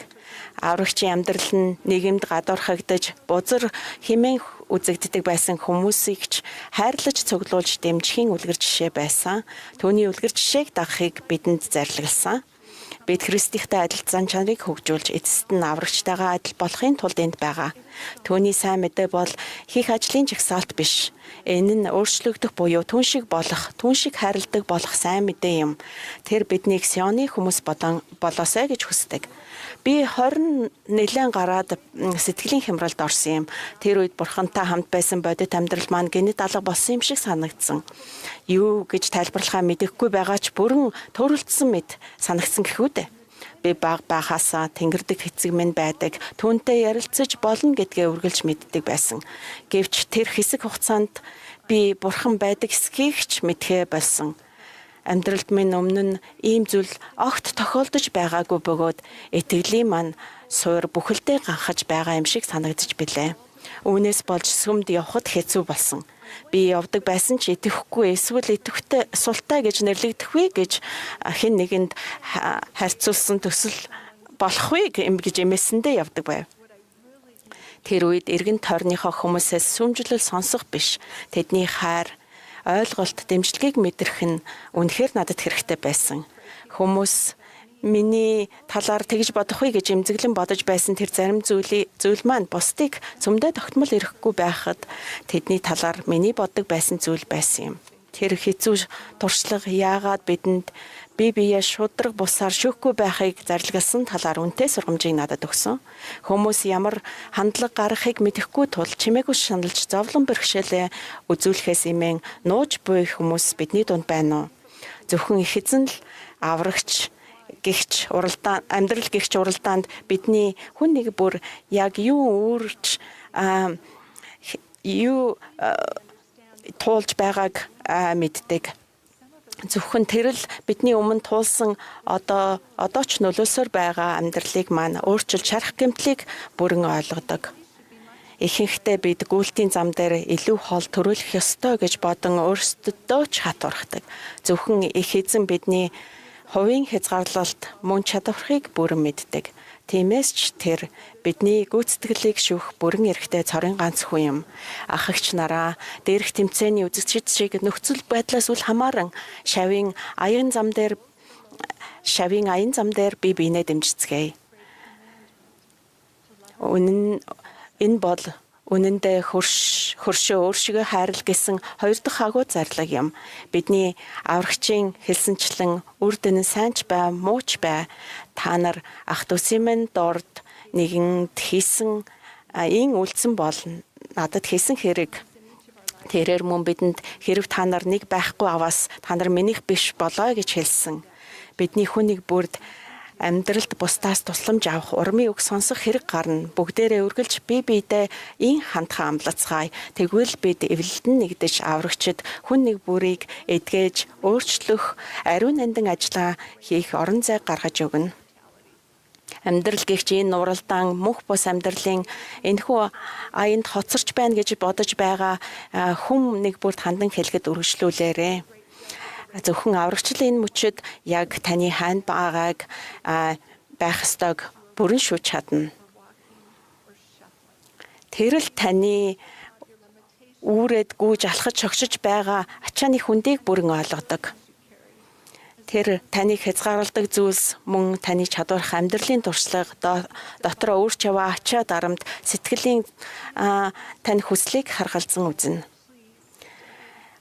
Аврагчийн амьдрал нь нийгэмд гадуурхагдаж, бузар хэмээн үзэгддэг байсан хүмүүсийг ч хайрлаж цуглуулж дэмжихийн үлгэр жишээ байсан. Түүний үлгэр жишээг дагахыг бидэнд зарлигласан. Бид Христийнхтэй адил зан чанарыг хөгжүүлж эцэст нь аврагчтайгаа адил болохын тулд энд байгаа. Түүний сайн мэдээ бол хийх ажлын жагсаалт биш. Энэ нь өөрчлөгдөх буюу түн шиг болох, түн шиг хайрладаг болох сайн мэдээ юм. Тэр биднийг Сионы хүмүүс болоосай гэж хүсдэг. Би 20 нэлээд гараад сэтгэлийн хямралд орсон юм. Тэр үед бурхантай хамт байсан бодит амьдрал маань гинэт алга болсон юм шиг санагдсан. Юу гэж тайлбарлахаа мэдэхгүй байгаа ч бүрэн төрөлдсөн мэт санагдсан гэхүүдээ. Би баг байхасаа тэнгэрдэг хэцэг минь байдаг. Түүнтэй ярилцаж болно гэдгээ үргэлж мэддэг байсан. Гэвч тэр хэсэг хугацаанд би бурхан байдаг эсхийг ч мэдхээ болсон. Амьдралд минь өмнө нь ийм зүйл огт тохиолдож байгаагүй бөгөөд итгэлийн маань суур бүхэлдээ ганхаж байгаа юм шиг санагдаж билээ. Үүнээс болж сүмд явхад хэцүү болсон. Би явдаг байсан ч итгэхгүй эсвэл идэвхтэй султай гэж нэрлэгдэхгүй гэж хэн нэгэнд харьцуулсан төсөл болохгүй гэж эмээсэндээ явдаг байв. Тэр үед эргэн тойрныхоо хүмүүсээс сүмжлэл сонсох биш. Тэдний хайр, ойлголт, дэмжлэгийг мэдрэх нь үнэхээр надад хэрэгтэй байсан. Хүмүүс миний талаар тэгж бодохгүй гэж эмзэглэн бодож байсан тэр зарим зүйл маань бусдыг цөмдөө тогтмол ирэхгүй байхад тэдний талаар миний боддог байсан зүйл байсан юм. Тэр хэцүү туршлага яагаад бидэнд бие биеэ шудраг бусаар шүүхгүй байхыг зарлигсан талаар үнэтэй сургамжийг надад өгсөн. Хүмүүс ямар хандлага гаргахыг мэдэхгүй тул чимээгүй шаналж зовлон бэрхшээлээ үзүүлэхээс имэн нууж буй хүмүүс бидний дунд байна уу? Зөвхөн их эзэн л аврагч гихч уралдаан амьдрал гихч уралдаанд бидний хүн нэг бүр яг юу өөрч юу туулж байгааг мэддэг. Зөвхөн тэр л бидний өмнө туулсан одоо ч нөлөөсөөр байгаа амьдралыг маань өөрчилж шарах гэмтлийг бүрэн ойлгодог. Ихэнхдээ бид гүйлтийн зам дээр илүү хол төрүүлэх ёстой гэж бодон өөрсдөдөө ч хатуурхдаг. Зөвхөн их эзэн бидний хувийн хязгаарлалт мөн чадварыг бүрэн мэддэг. Тиймээс ч тэр бидний гүйцэтгэлийг шүүх бүрэн эрхтэй цорын ганц хүн юм. Ахагч нараа дээрх тэмцээний үзэгчид шиг нөхцөл байдлаас үл хамааран шавийн аян зам дээр би биенээ дэмжицгээе. Энэ бол үнэндээ хөршөө өөршигөө хайрл гэсэн хоёр дахь агуу зарлаг юм. Бидний аврагчийн хэлсэнчлэн үр дүн нь сайн ч бай, муу ч бай. Та нар ах дүүсийн минь дорд нэгэнд хийсэн ийн үлдсэн бол надад хийсэн хэрэг Тэрээр мөн бидэнд хэрв та нар нэг байхгүй аваас та нар минийх биш болоо гэж хэлсэн. Бидний хүнийг бүрд амьдралд бусдаас тусламж авах урмын үг сонсох хэрэг гарна. Бүгдээрээ үргэлж бие биедээ ин хандхан амлацгаая. Тэгвэл бид эвлэлдэн нэгдэж аврагчид хүн нэг бүрийг эдгэж өөрчлөх ариун нандин ажиллаа хийх орон зай гаргаж өгнө. Амьдрал гихч энэ нуралдаан мөх бус амьдралын энэхүү аянд хоцорч байна гэж бодож байгаа хүм нэг бүрт хандан хэлэхэд үргэлжлүүлээрэ. Зөвхөн аврагчлалын энэ мөчөд яг таны хайнд байгааг байх ёстойг бүрэн шүүж чадна. Тэр л таны үүрээд гүйж алхаж шогшиж байгаа ачааны хүндийг бүрэн ойлгодог. Тэр таныг хязгаарладаг зүйлс мөн таны чадварх амьдралын туршлага дотроо өөрч яваа ачаа дарамт сэтгэлийн тань хүслийг харгалзан үзнэ.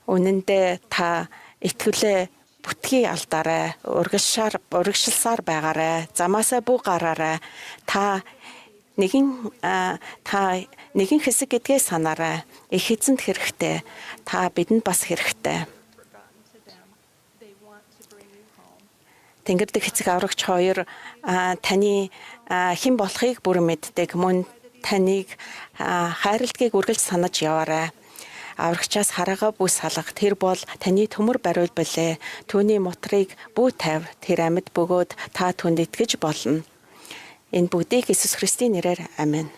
Үнэн дээр та итгэлээ бүтгий алдаарай, урагшилсаар байгаарай, замаасаа бүх гараарай. Та нэгэн хэсэг гэдгээ санаарай. Их эзэнд хэрэгтэй. Та бидэнд бас хэрэгтэй. Тэнгэрдэг эцэг аврагч хоёр таны хэн болохыг бүрэн мэддэг. Мөн таныг хайрладгийг үргэлж санаж яваарай. Аврагчаас хараагаа бүс салгах. Тэр бол таны төмөр бариул билээ. Түүний мотрыг бүү тавь. Тэр амьд бөгөөд та түнд итгэж болно. Энэ бүгдийг Иесус Христийн нэрээр амин.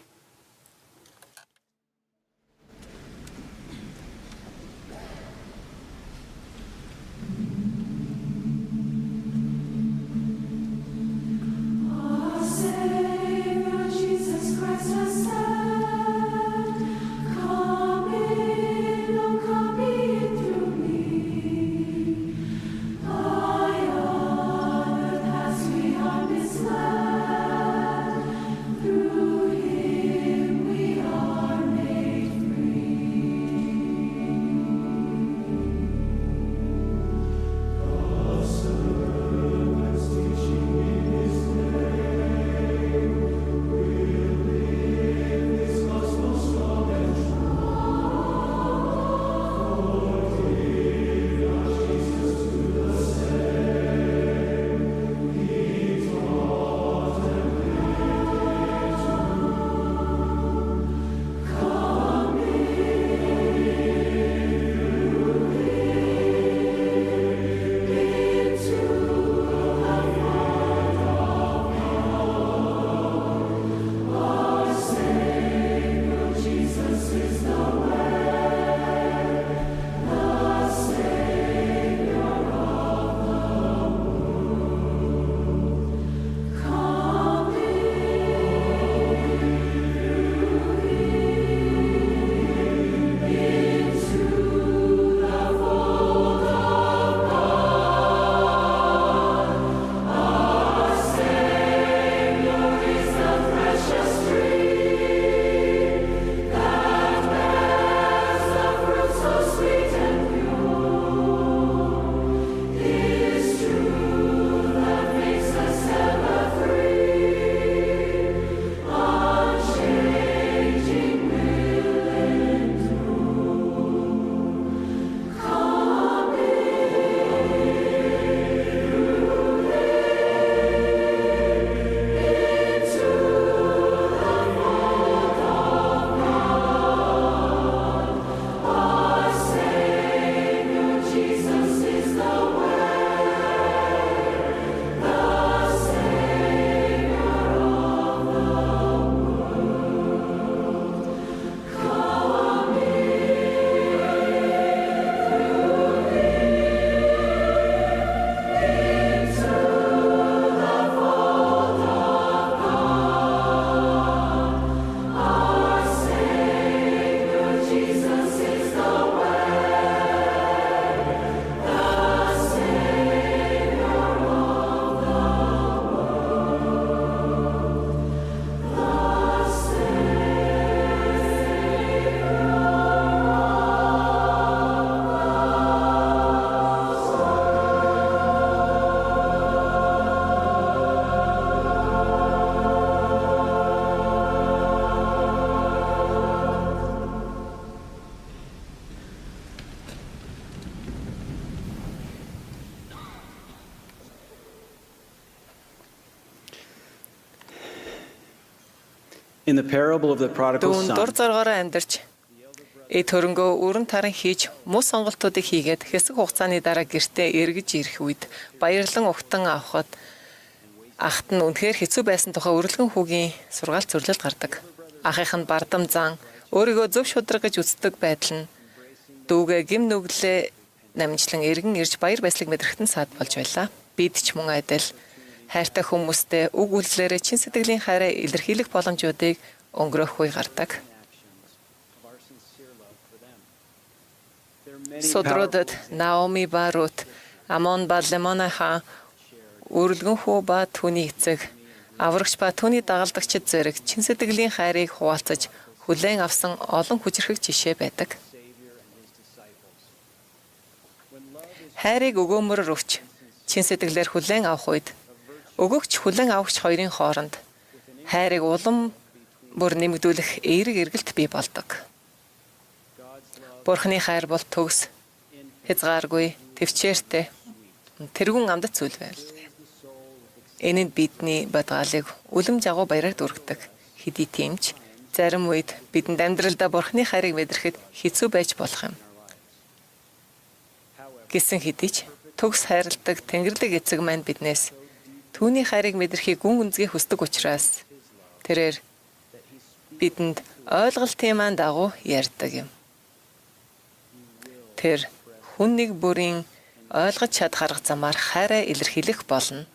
Through him In the parable of the prodigal Дүүн дур son, зоргоороо амьдарч эд хөрөнгөө өрн таран хийж мус сонголтуудыг хийгээд хэсэг хугацааны дараа гэртээ эргэж ирэх үед баярлан угтан авахд ахт нь үнэхээр хэцүү байсан тухай өрөлгөн хүүгийн сургаалт зөвлөлд гардаг. Ахынх нь бардам зан өөрийгөө зөв шударгаж үздэг байдал нь дүүгээ гим нүглээ намжлан эргэн ирж баяр баясгалыг мэдрэхтэн саад болж байлаа. Бид ч мөн адил хайртай хүмүүстэй үг үйлслээрээ чин сэтгэлийн хайраа илэрхийлэх боломжуудыг өнгөрөөх үе гардаг. Содродод Наоми ба Рут, Амон ба Лемонаха, өрөлгөн хүү ба түүний эцэг, аврагч ба түүний дагалдагчид зэрэг чин сэтгэлийн хайрыг хуваалцаж хүлээн авсан олон хүчрхэг жишээ байдаг. Хайрыг өгөөмөр өвч чин сэтгэлээр хүлээн авах үед өгөгч хүлээн авагч хоёрын хооронд хайрыг улам бүр нэмэгдүүлэх эерэг эргэлт бий болдог. Бурхны хайр бол төгс, хязгааргүй, төвчээртэй, тэргүүн амдат зүйл байв. Энэ нь бидний бодгалыг үлэм жагуу баяраар дүргдэг. Хэдий тийм ч зарим үед бидэнд амьдралдаа Бурхны хайрыг мэдрэхэд хэцүү байж болох юм. Гэсэн хэдий ч төгс хайрладаг Тэнгэрлэг эцэг маань биднээс түүний хайрыг мэдрэхийг гүн гүнзгий хүсдэг учраас тэрээр бидэнд ойлголтын маань дагуу ярьдаг юм. Тэр хүн нэг бүрийн ойлгож чадах арга замаар хайраа илэрхийлэх болно.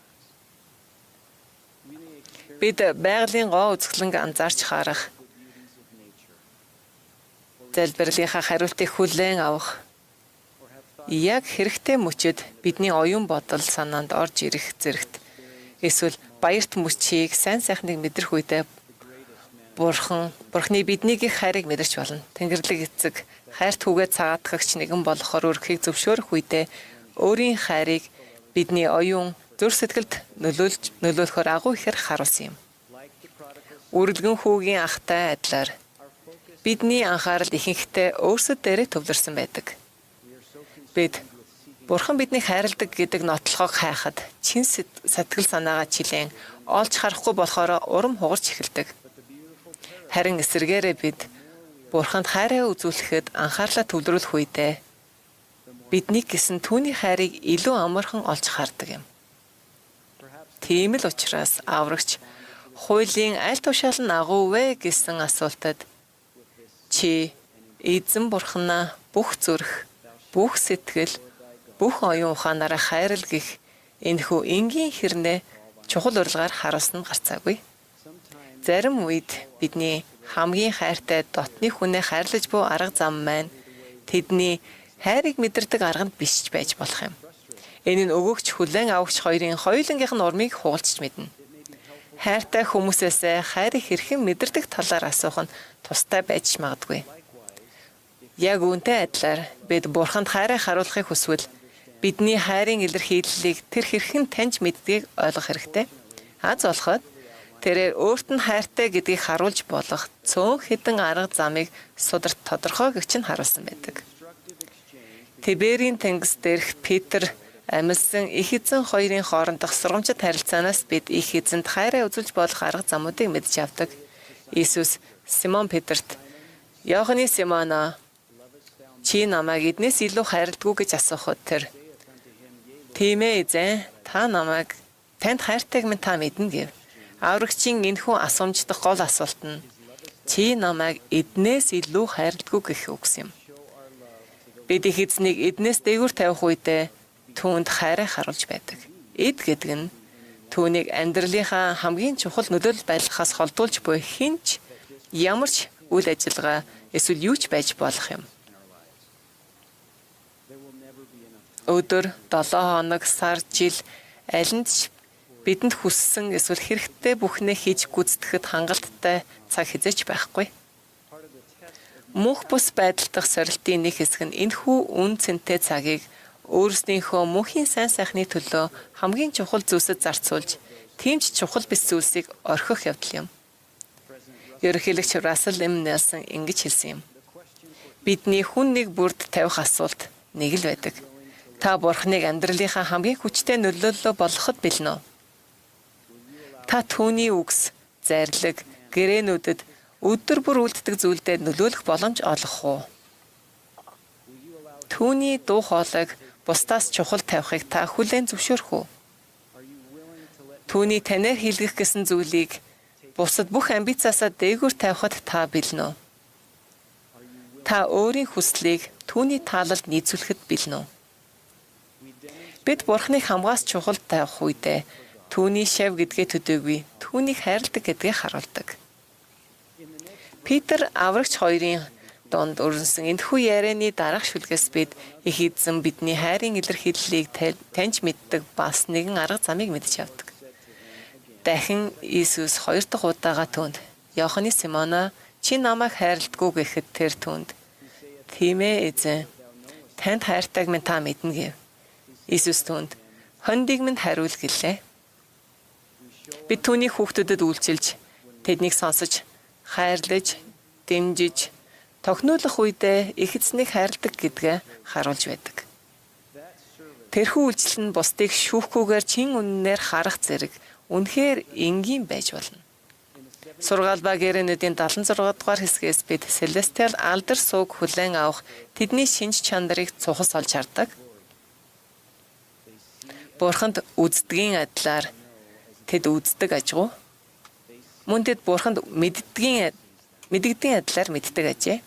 Бид байгалийн гоо үзэсгэлэнг анзаарч харах, залбирлынхаа хариултыг хүлээн авах, яг хэрэгтэй мөчөд бидний оюун бодол санаанд орж ирэх зэрэгт эсвэл баярт мөчийг сайн сайхныг мэдрэх үедээ Бурхны биднийг их хайрыг мэдэрч болно. Тэнгэрлэг эцэг хайр түүгээ цагаатгагч нэгэн болохоор өрхийг зөвшөөрөх үедээ өөрийн хайрыг бидний оюун зүрх сэтгэлд нөлөөлөхөөр агуу ихээр харуулсан юм. Үрэлгэн хүүгийн ахтай адилаар бидний анхаарал ихэнхдээ өөрсөд дээрээ төвлөрсөн байдаг. Бид Бурхан биднийг хайрладаг гэдэг нотлохыг хайхад чин сэтгэл санаагаа чилээн олж харахгүй болохоор урам хугарч эхэлдэг. Харин эсвэргээрээ бид Бурханд хайраа үзүүлэхэд анхаарлаа төвлөрүүлэх үедээ бидний гэсэн түүний хайрыг илүү амархан олж хардаг юм. Тийм л учраас аврагч хуулийн аль тушаал нь агуу вэ гэсэн асуултад чи эзэн Бурханаа бүх зүрх, бүх сэтгэл, бүх оюун ухаанаараа хайрл гэх энэхүү энгийн хэрнээ чухал урилгаар харуулсан гарцаагүй. Зарим үед бидний хамгийн хайртай дотны хүнээ хайрлаж буй арга зам маань тэдний хайрыг мэдэрдэг арга нь биш байж болох юм. Энэ нь өгөгч хүлээн авагч хоёрын хоёулангийнх нь урмыг хугалж мэднэ. Хайртай хүмүүсээс хайрыг хэрхэн мэдэрдэг талаар асуух нь тустай байж магадгүй. Яг үүнтэй адилаар бид Бурханд хайраа харуулахыг хүсвэл бидний хайрын илэрхийллийг тэр хэрхэн таньж мэддгийг ойлгох хэрэгтэй. Аз олоход тэрээр өөрт нь хайртай гэдгийг харуулж болох цөөн хэдэн арга замыг сударт тодорхой гэгч нь харуулсан байдаг. Тиберийн тэнгис дээрх Петр амьсан их эзэн хоёрын хоорондох сургамжит харилцаанаас бид их эзэнд хайраа үзүүлж болох арга замуудыг мэдж авдаг. Иесус Симон Петрт "Иоханны Симона, чи намайг эднээс илүү хайрладгүй" гэж асуухад тэр "Тийм ээ эзэн, та намайг танд хайртайг минь та мэднэ" гэв. Аврагчийн энэхүү асуумж дахь гол асуулт нь чи намайг эднээс илүү хайрладгүй гэх үгс юм. Бид их эзнийг эднээс дээгүүр тавих үедээ түүнд хайраа харуулж байдаг. Эд гэдэг нь түүнийг амьдралынхаа хамгийн чухал нөлөөлөл байлгахаас холдуулж буй хинч ямар ч үйл ажиллагаа эсвэл юу ч байж болох юм. Өдөр, 7 хоног, сар, жил аль нь ч бидэнд хүссэн эсвэл хэрэгтэй бүхнээ хийж гүйцэтгэхэд хангалттай цаг хязгаарч байхгүй. Мөнх бус байдал дахь сорилтын нэг хэсэг нь энэхүү үн цэнтэй цагийг өөрсдийнхөө мөнхийн сайн сайхны төлөө хамгийн чухал зүйлсэд зарцуулж, тийм ч чухал бис зүйлсийг орхих явдал юм. Ерөнхийлөгч Russell M. Nelson ингэж хэлсэн юм. Бидний хүн нэг бүрд тавих асуулт нэг л байдаг. Та Бурхныг амьдралынхаа хамгийн хүчтэй нөлөөллөө болгоход бэлнэ үү? Та түүний үгс, зарлиг, гэрээнүүдэд өдөр бүр үлддэг зүйлдээ нөлөөлөх боломж олгох уу? Түүний дуу хоолойг бусдаас чухал тавихыг та хүлээн зөвшөөрөх үү? Түүний танаар хийлгэх гэсэн зүйлийг бусад бүх амбицаасаа дээгүүр тавихад та бэлэн үү? Та өөрийн хүслийг түүний таалалд нийцүүлэхэд бэлэн үү? Бид Бурхныг хамгаас чухал тавих үедээ түүний шав гэдгээ төдөөгүй, түүнийг хайрладаг гэдгээ харуулдаг. Питер аврагч хоёрын донд өрнсөн энэхүү ярианы дараах шүлгээс бид их эзэн бидний хайрын илэрхийллийг таньж мэддэг бас нэгэн арга замыг мэдж авдаг. Дахин Иесус 2 дахь удаага түүнд Иоханны Симона чи намайг хайрладгүй гэхэд тэр түүнд тийм ээ эзэн танд хайртайг минь та мэднэ гэв. Иесус түүнд хондийг минь хариул гэлээ. Бид түүний хүүхдүүдэд үйлчилж тэднийг сонсож хайрлаж дэмжиж тогтнуулах үедээ их эзнийг хайрладаг гэдгээ харуулж байдаг. Тэрхүү үйлчлэл нь бусдыг шүүхгүйгээр чин үннээр харах зэрэг үнэхээр энгийн байж болно. Сургаал ба гэрээнүүдийн 76 дугаар хэсгээс бид Celestial алдар сууг хүлээн авах тэдний шинж чанарыг цухас олж хардаг. Бурханд үздгийн адилаар тэд үздэг ажгүй. Мөн тэд Бурханд мэддгийн адилаар мэддэг ажээ.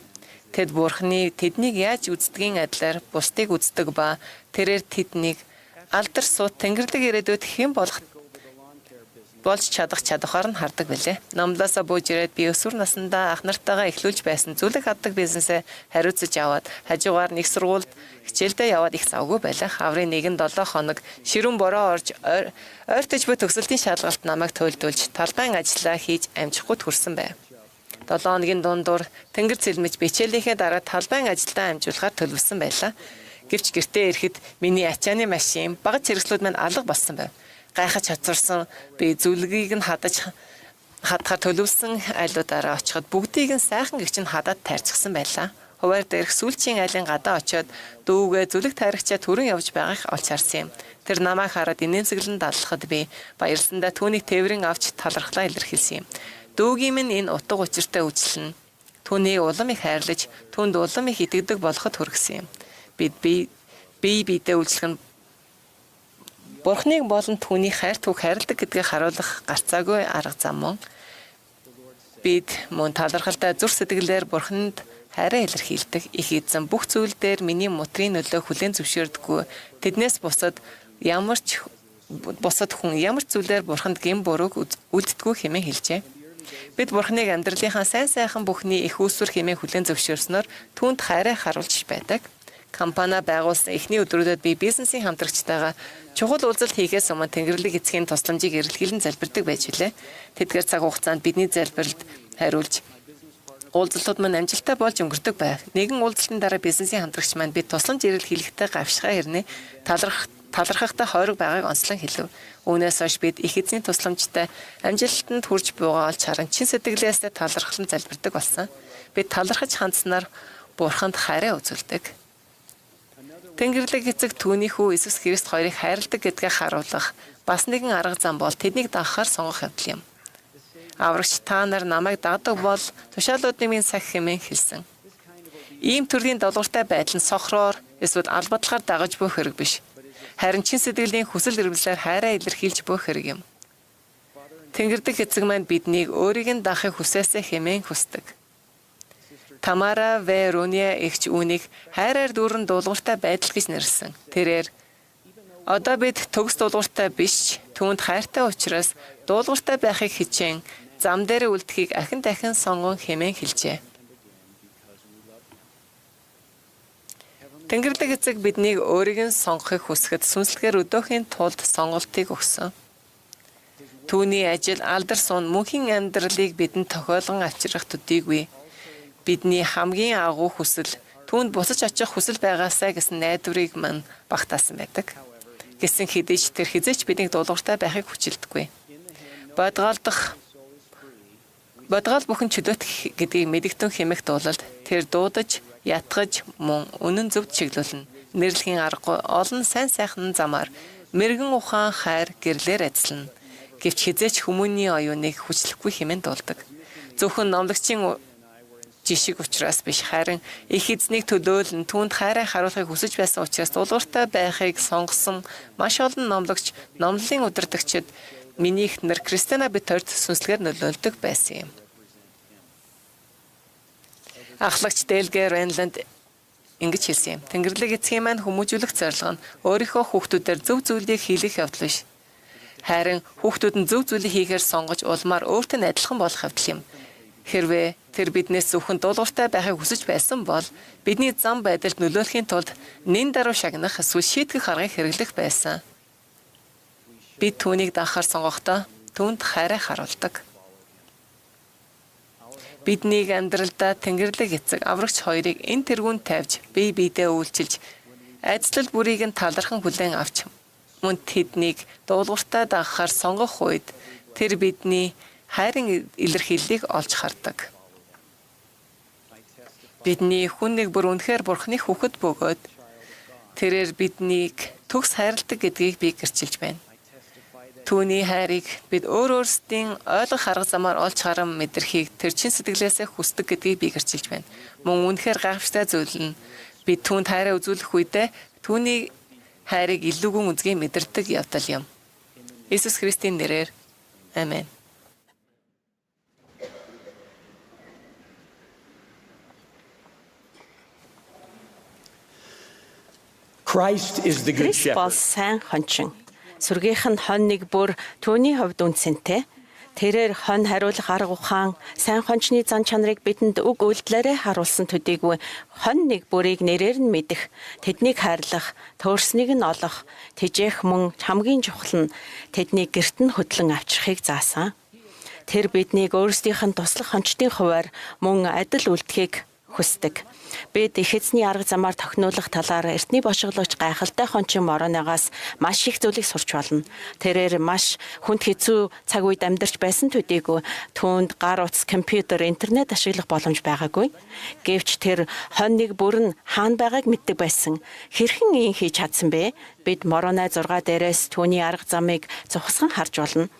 Тэд Бурханы тэднийг яаж үздгийн адилаар бусдыг үздэг ба тэрээр тэднийг алдар сууд Тэнгэрлэг ирээдүйд хэн болж чадах чадвараар нь хардаг билээ. Номлоосоо бууж ирээд би өсвөр насндаа ах нартайгаа эхлүүлж байсан зүлэг хаддаг бизнесээ хариуцаж аваад хажуугаар нэг сургуульд хичээлдээ яваад их завгүй байлаа. Хаврын нэгэн 7 хоног ширүүн бороо орж ойртож буй төгсөлтийн шалгалт намайг туйлдуулж талбайн ажиллаа хийж амжихгүй хүрсэн байв. 7 хоногийн дундуур тэнгэр цэлмэж бичээлийнхээ дараа талбайн ажилдаа амжуулахаар төлөвлөсөн байлаа. Гэвч гэртээ ирэхэд миний ачааны машин багц хэрэгслүүд маань алга болсон байв. Гайхаж хоцорсон би зүлгийг нь хадахаар төлөвлөсөн айлуудаараа очиход бүгдийг нь сайхан гэгч нь хадаад тайрчихсан байлаа. Хуваар дээрх сүүлчийн айлын гадаа очиод дүүгээ зүлэг тайрагчаа түрэн явж байгааг олж харсан юм. Тэр намайг хараад инээмсэглэн даллахад би баярлсандаа түүнийг тээврийн авч талархлаа илэрхийлсэн юм. Дүүгийн минь энэ утга учиртай үйлчлэл нь түүнийг улам их хайрлаж түүнд улам их итгэдэг болоход хүргэсэн юм. Бид биедээ үйлчлэх нь Бурхныг болон түүний хайр түүх хайрладаг гэдгийг харуулах гарцаагүй арга зам мөн. Бид мөн талархалтай зүр сэтгэлээр Бурханд хайраа илэрхийлдэг. Их эзэн бүх зүйл дээр миний мутрын нөлөө хүлээн зөвшөөрдөггүй. Тэднээс бусад хүн ямар зүйлээр Бурханд гэм бурууг үлддэггүй хэмээн хэлжээ. Бид Бурхныг амьдралынхаа сайн сайхан бүхний их үүсвэр хэмээн хүлээн зөвшөөрснөөр түүнд хайраа харуулж байдаг. Компани байгуулсан эхний өдрүүдэд би бизнесийн хамтрагчтайгаа чухал уулзалт хийхээс өмнө Тэнгэрлэг эцгийн тусламжийг эрэлхийлэн залбирдаг байж билээ. Тэдгээр цаг хугацаанд бидний залбиралд хариулж уулзалтууд маань амжилттай болж өнгөрдөг байв. Нэгэн уулзалтын дараа бизнесийн хамтрагч маань бид тусламж эрэлхийлэхдээ гавшихаа хэрнээ талархахтай хойрог байгааг онцлон хэлв. Үүнээс хойш бид их эзний тусламжтай амжилтанд хүрч буйгаа олж харан чин сэтгэлээс талархлан залбирдаг болсон. Бид талархаж хандсанаар Бурханд хайраа үзүүлдэг. Тэнгэрлэг эцэг түүний хүү Иесус Христ хоёрыг хайрладаг гэдгээ харуулах бас нэгэн арга зам бол тэднийг дагахаар сонгох явдал юм. Аврагч та нар намайг дагдаг бол тушаалуудын минь сах хэмээн хэлсэн. Ийм төрлийн долгортой байдал нь сохроор эсвэл албадлахаар дагаж буй хэрэг биш. Харин чин сэтгэлийн хүсэл эрмэлзлээр хайраа илэрхийлж буй хэрэг юм. Тэнгэрлэг эцэг маань биднийг өөрийг нь дагахыг хүсээсээ хэмээн хүсдэг. Тамара Верония эгч үүнийг хайраар дүүрэн дуулууртай байдал гэж нэрлсэн. Тэрээр одоо бид төгс дуулууртай биш, түүнд хайртай учраас дуулууртай байхыг хичээн зам дээр үлдэхийг ахин дахин сонгон хэмээн хэлжээ. Тэнгэрлэг эцэг биднийг өөрийг нь сонгохыг хүсэхэд сүнслэгээр өдөөхийн тулд сонголтыг өгсөн. Түүний ажил алдар суун мөнхийн амьдралыг бидэнд тохиолгон авчрах төдийгүй бидний хамгийн агуу хүсэл түүнд буцаж очих хүсэл байгаасаа гэсэн найдварыг мань багтаасан байдаг. Гэсэн хэдиж тэр хизээч биднийг дуулууртай байхыг хүчилдэггүй. Бодгал бүхэн чөлөөт гэдгийг мэдэгтэн хэмэх дуулалд тэр дуудаж, ятгаж, мөн үнэн зөвд чиглүүлнэ. Нэрлэхийн аргагүй олон сайн сайхан замаар мэрэгэн ухаан хайр гэрлэр ажиллана. Гэвч хизээч хүмүүний оюуныг хүчлэхгүй хэмээн дуулдаг. зөвхөн номлогчийн жишг учраас биш, харин их эзнийг төлөөлн түүнд хайраа харуулахыг хүсэж байсан учраас дуулууртай байхыг сонгосон маш олон номлогч, номлолын удирдагчид миний эхнэр Кристина Битторд сүнслэгээр нөлөөлдөг байсан юм. Ахлагч Дэлгэр Ренланд ингэж хэлсэн юм. Тэнгэрлэг эцгийн маань хүмүүжүүлэх зорилго нь өөрийнхөө хүүхдүүдээр зөв зүйлийг хийх явдал биш. Харин хүүхдүүд нь зөв зүйлийг хийхээр сонгож улмаар өөртөө нь адилхан болох явдал юм. Хэрвээ тэр биднээс зөвхөн дуулууртай байхыг хүсэж байсан бол бидний зам байдалд нөлөөлөхийн тулд нэн даруй шагнах эсвэл шийтгэх аргыг хэрэглэх байсан. Бид түүнийг дагахаар сонгохдоо түүнд хайраа харуулдаг. Биднийг амьдралдаа Тэнгэрлэг эцэг аврагч хоёрыг энэ тэргүүнд тавьж бие биедээ үйлчилж айдслал бүрийг нь талархан хүлээн авч мөн тэднийг дуулууртай дагахаар сонгох үед тэр бидний хайрын илэрхийллийг олж хардаг. Бидний хүн нэг бүр үнэхээр Бурхны хүүхэд бөгөөд тэрээр биднийг төгс хайрладаг гэдгийг би гэрчилж байна. Түүний хайрыг бид өөр өөрсдийн ойлгох арга замаар олж харан мэдрэхийг тэр чин сэтгэлээсээ хүсдэг гэдгийг би гэрчилж байна. Мөн үнэхээр гайхамшигтай зүйл нь бид түүнд хайраа үзүүлэх үедээ түүний хайрыг илүүгэн үзгээ мэдэрдэг явдал юм. Иесус Христийн нэрээр амен. Христ бол сайн хончин. Сүргийнх нь хон нэг бүр түүний хувьд үнцэнтэй. Тэрээр хон хариулах арга ухаан, сайн хончны зан чанарыг бидэнд үг үйлдэлээрээ харуулсан төдийгүй хон нэг бүрийг нэрээр нь мэдэх, тэднийг хайрлах, төөрснийг нь олох, тэжээх мөн хамгийн чухал нь тэднийг гэрт нь хөтлөн авчрахыг заасан. Тэр биднийг өөрсдийнх нь туслах хончдын хуваар мөн адил үлдэхийг хүсдэг. Бид их эзний арга замаар тохинулах талаар эртний бошиглогч гайхалтай хончин Моронагаас маш их зүйлийг сурч болно. Тэрээр маш хүнд хэцүү цаг үед амьдарч байсан төдийгүй түүнд гар утас, компьютер, интернет ашиглах боломж байгаагүй. Гэвч тэр хон нэг бүр нь хаана байгааг мэддэг байсан. Хэрхэн ийм хийж чадсан бэ? Бид Моронай 6 дээрээс түүний арга замыг зогсгон харж болно.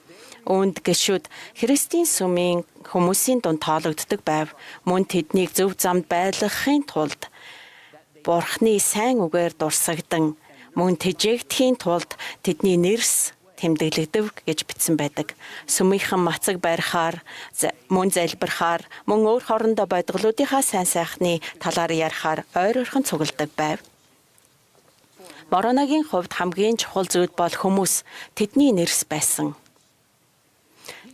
Үүнд гişүүд Христийн сүмийн хүмүүсийн дунд тоологддог байв. Мөн тэднийг зөв замд байлгахын тулд Бурхны сайн үгээр дурсагдан мөн тэжээгдэхийн тулд тэдний нэрс тэмдэглэгдэв гэж бичсэн байдаг. Сүмийнхэн мацаг барихаар, мөн залбирахаар, мөн өөр хоорондоо бодголуудынхаа сайн сайхны талаар ярихаар ойр ойрхон цугладаг байв. Мороногийн хувьд хамгийн чухал зүйл бол хүмүүс, тэдний нэрс байсан.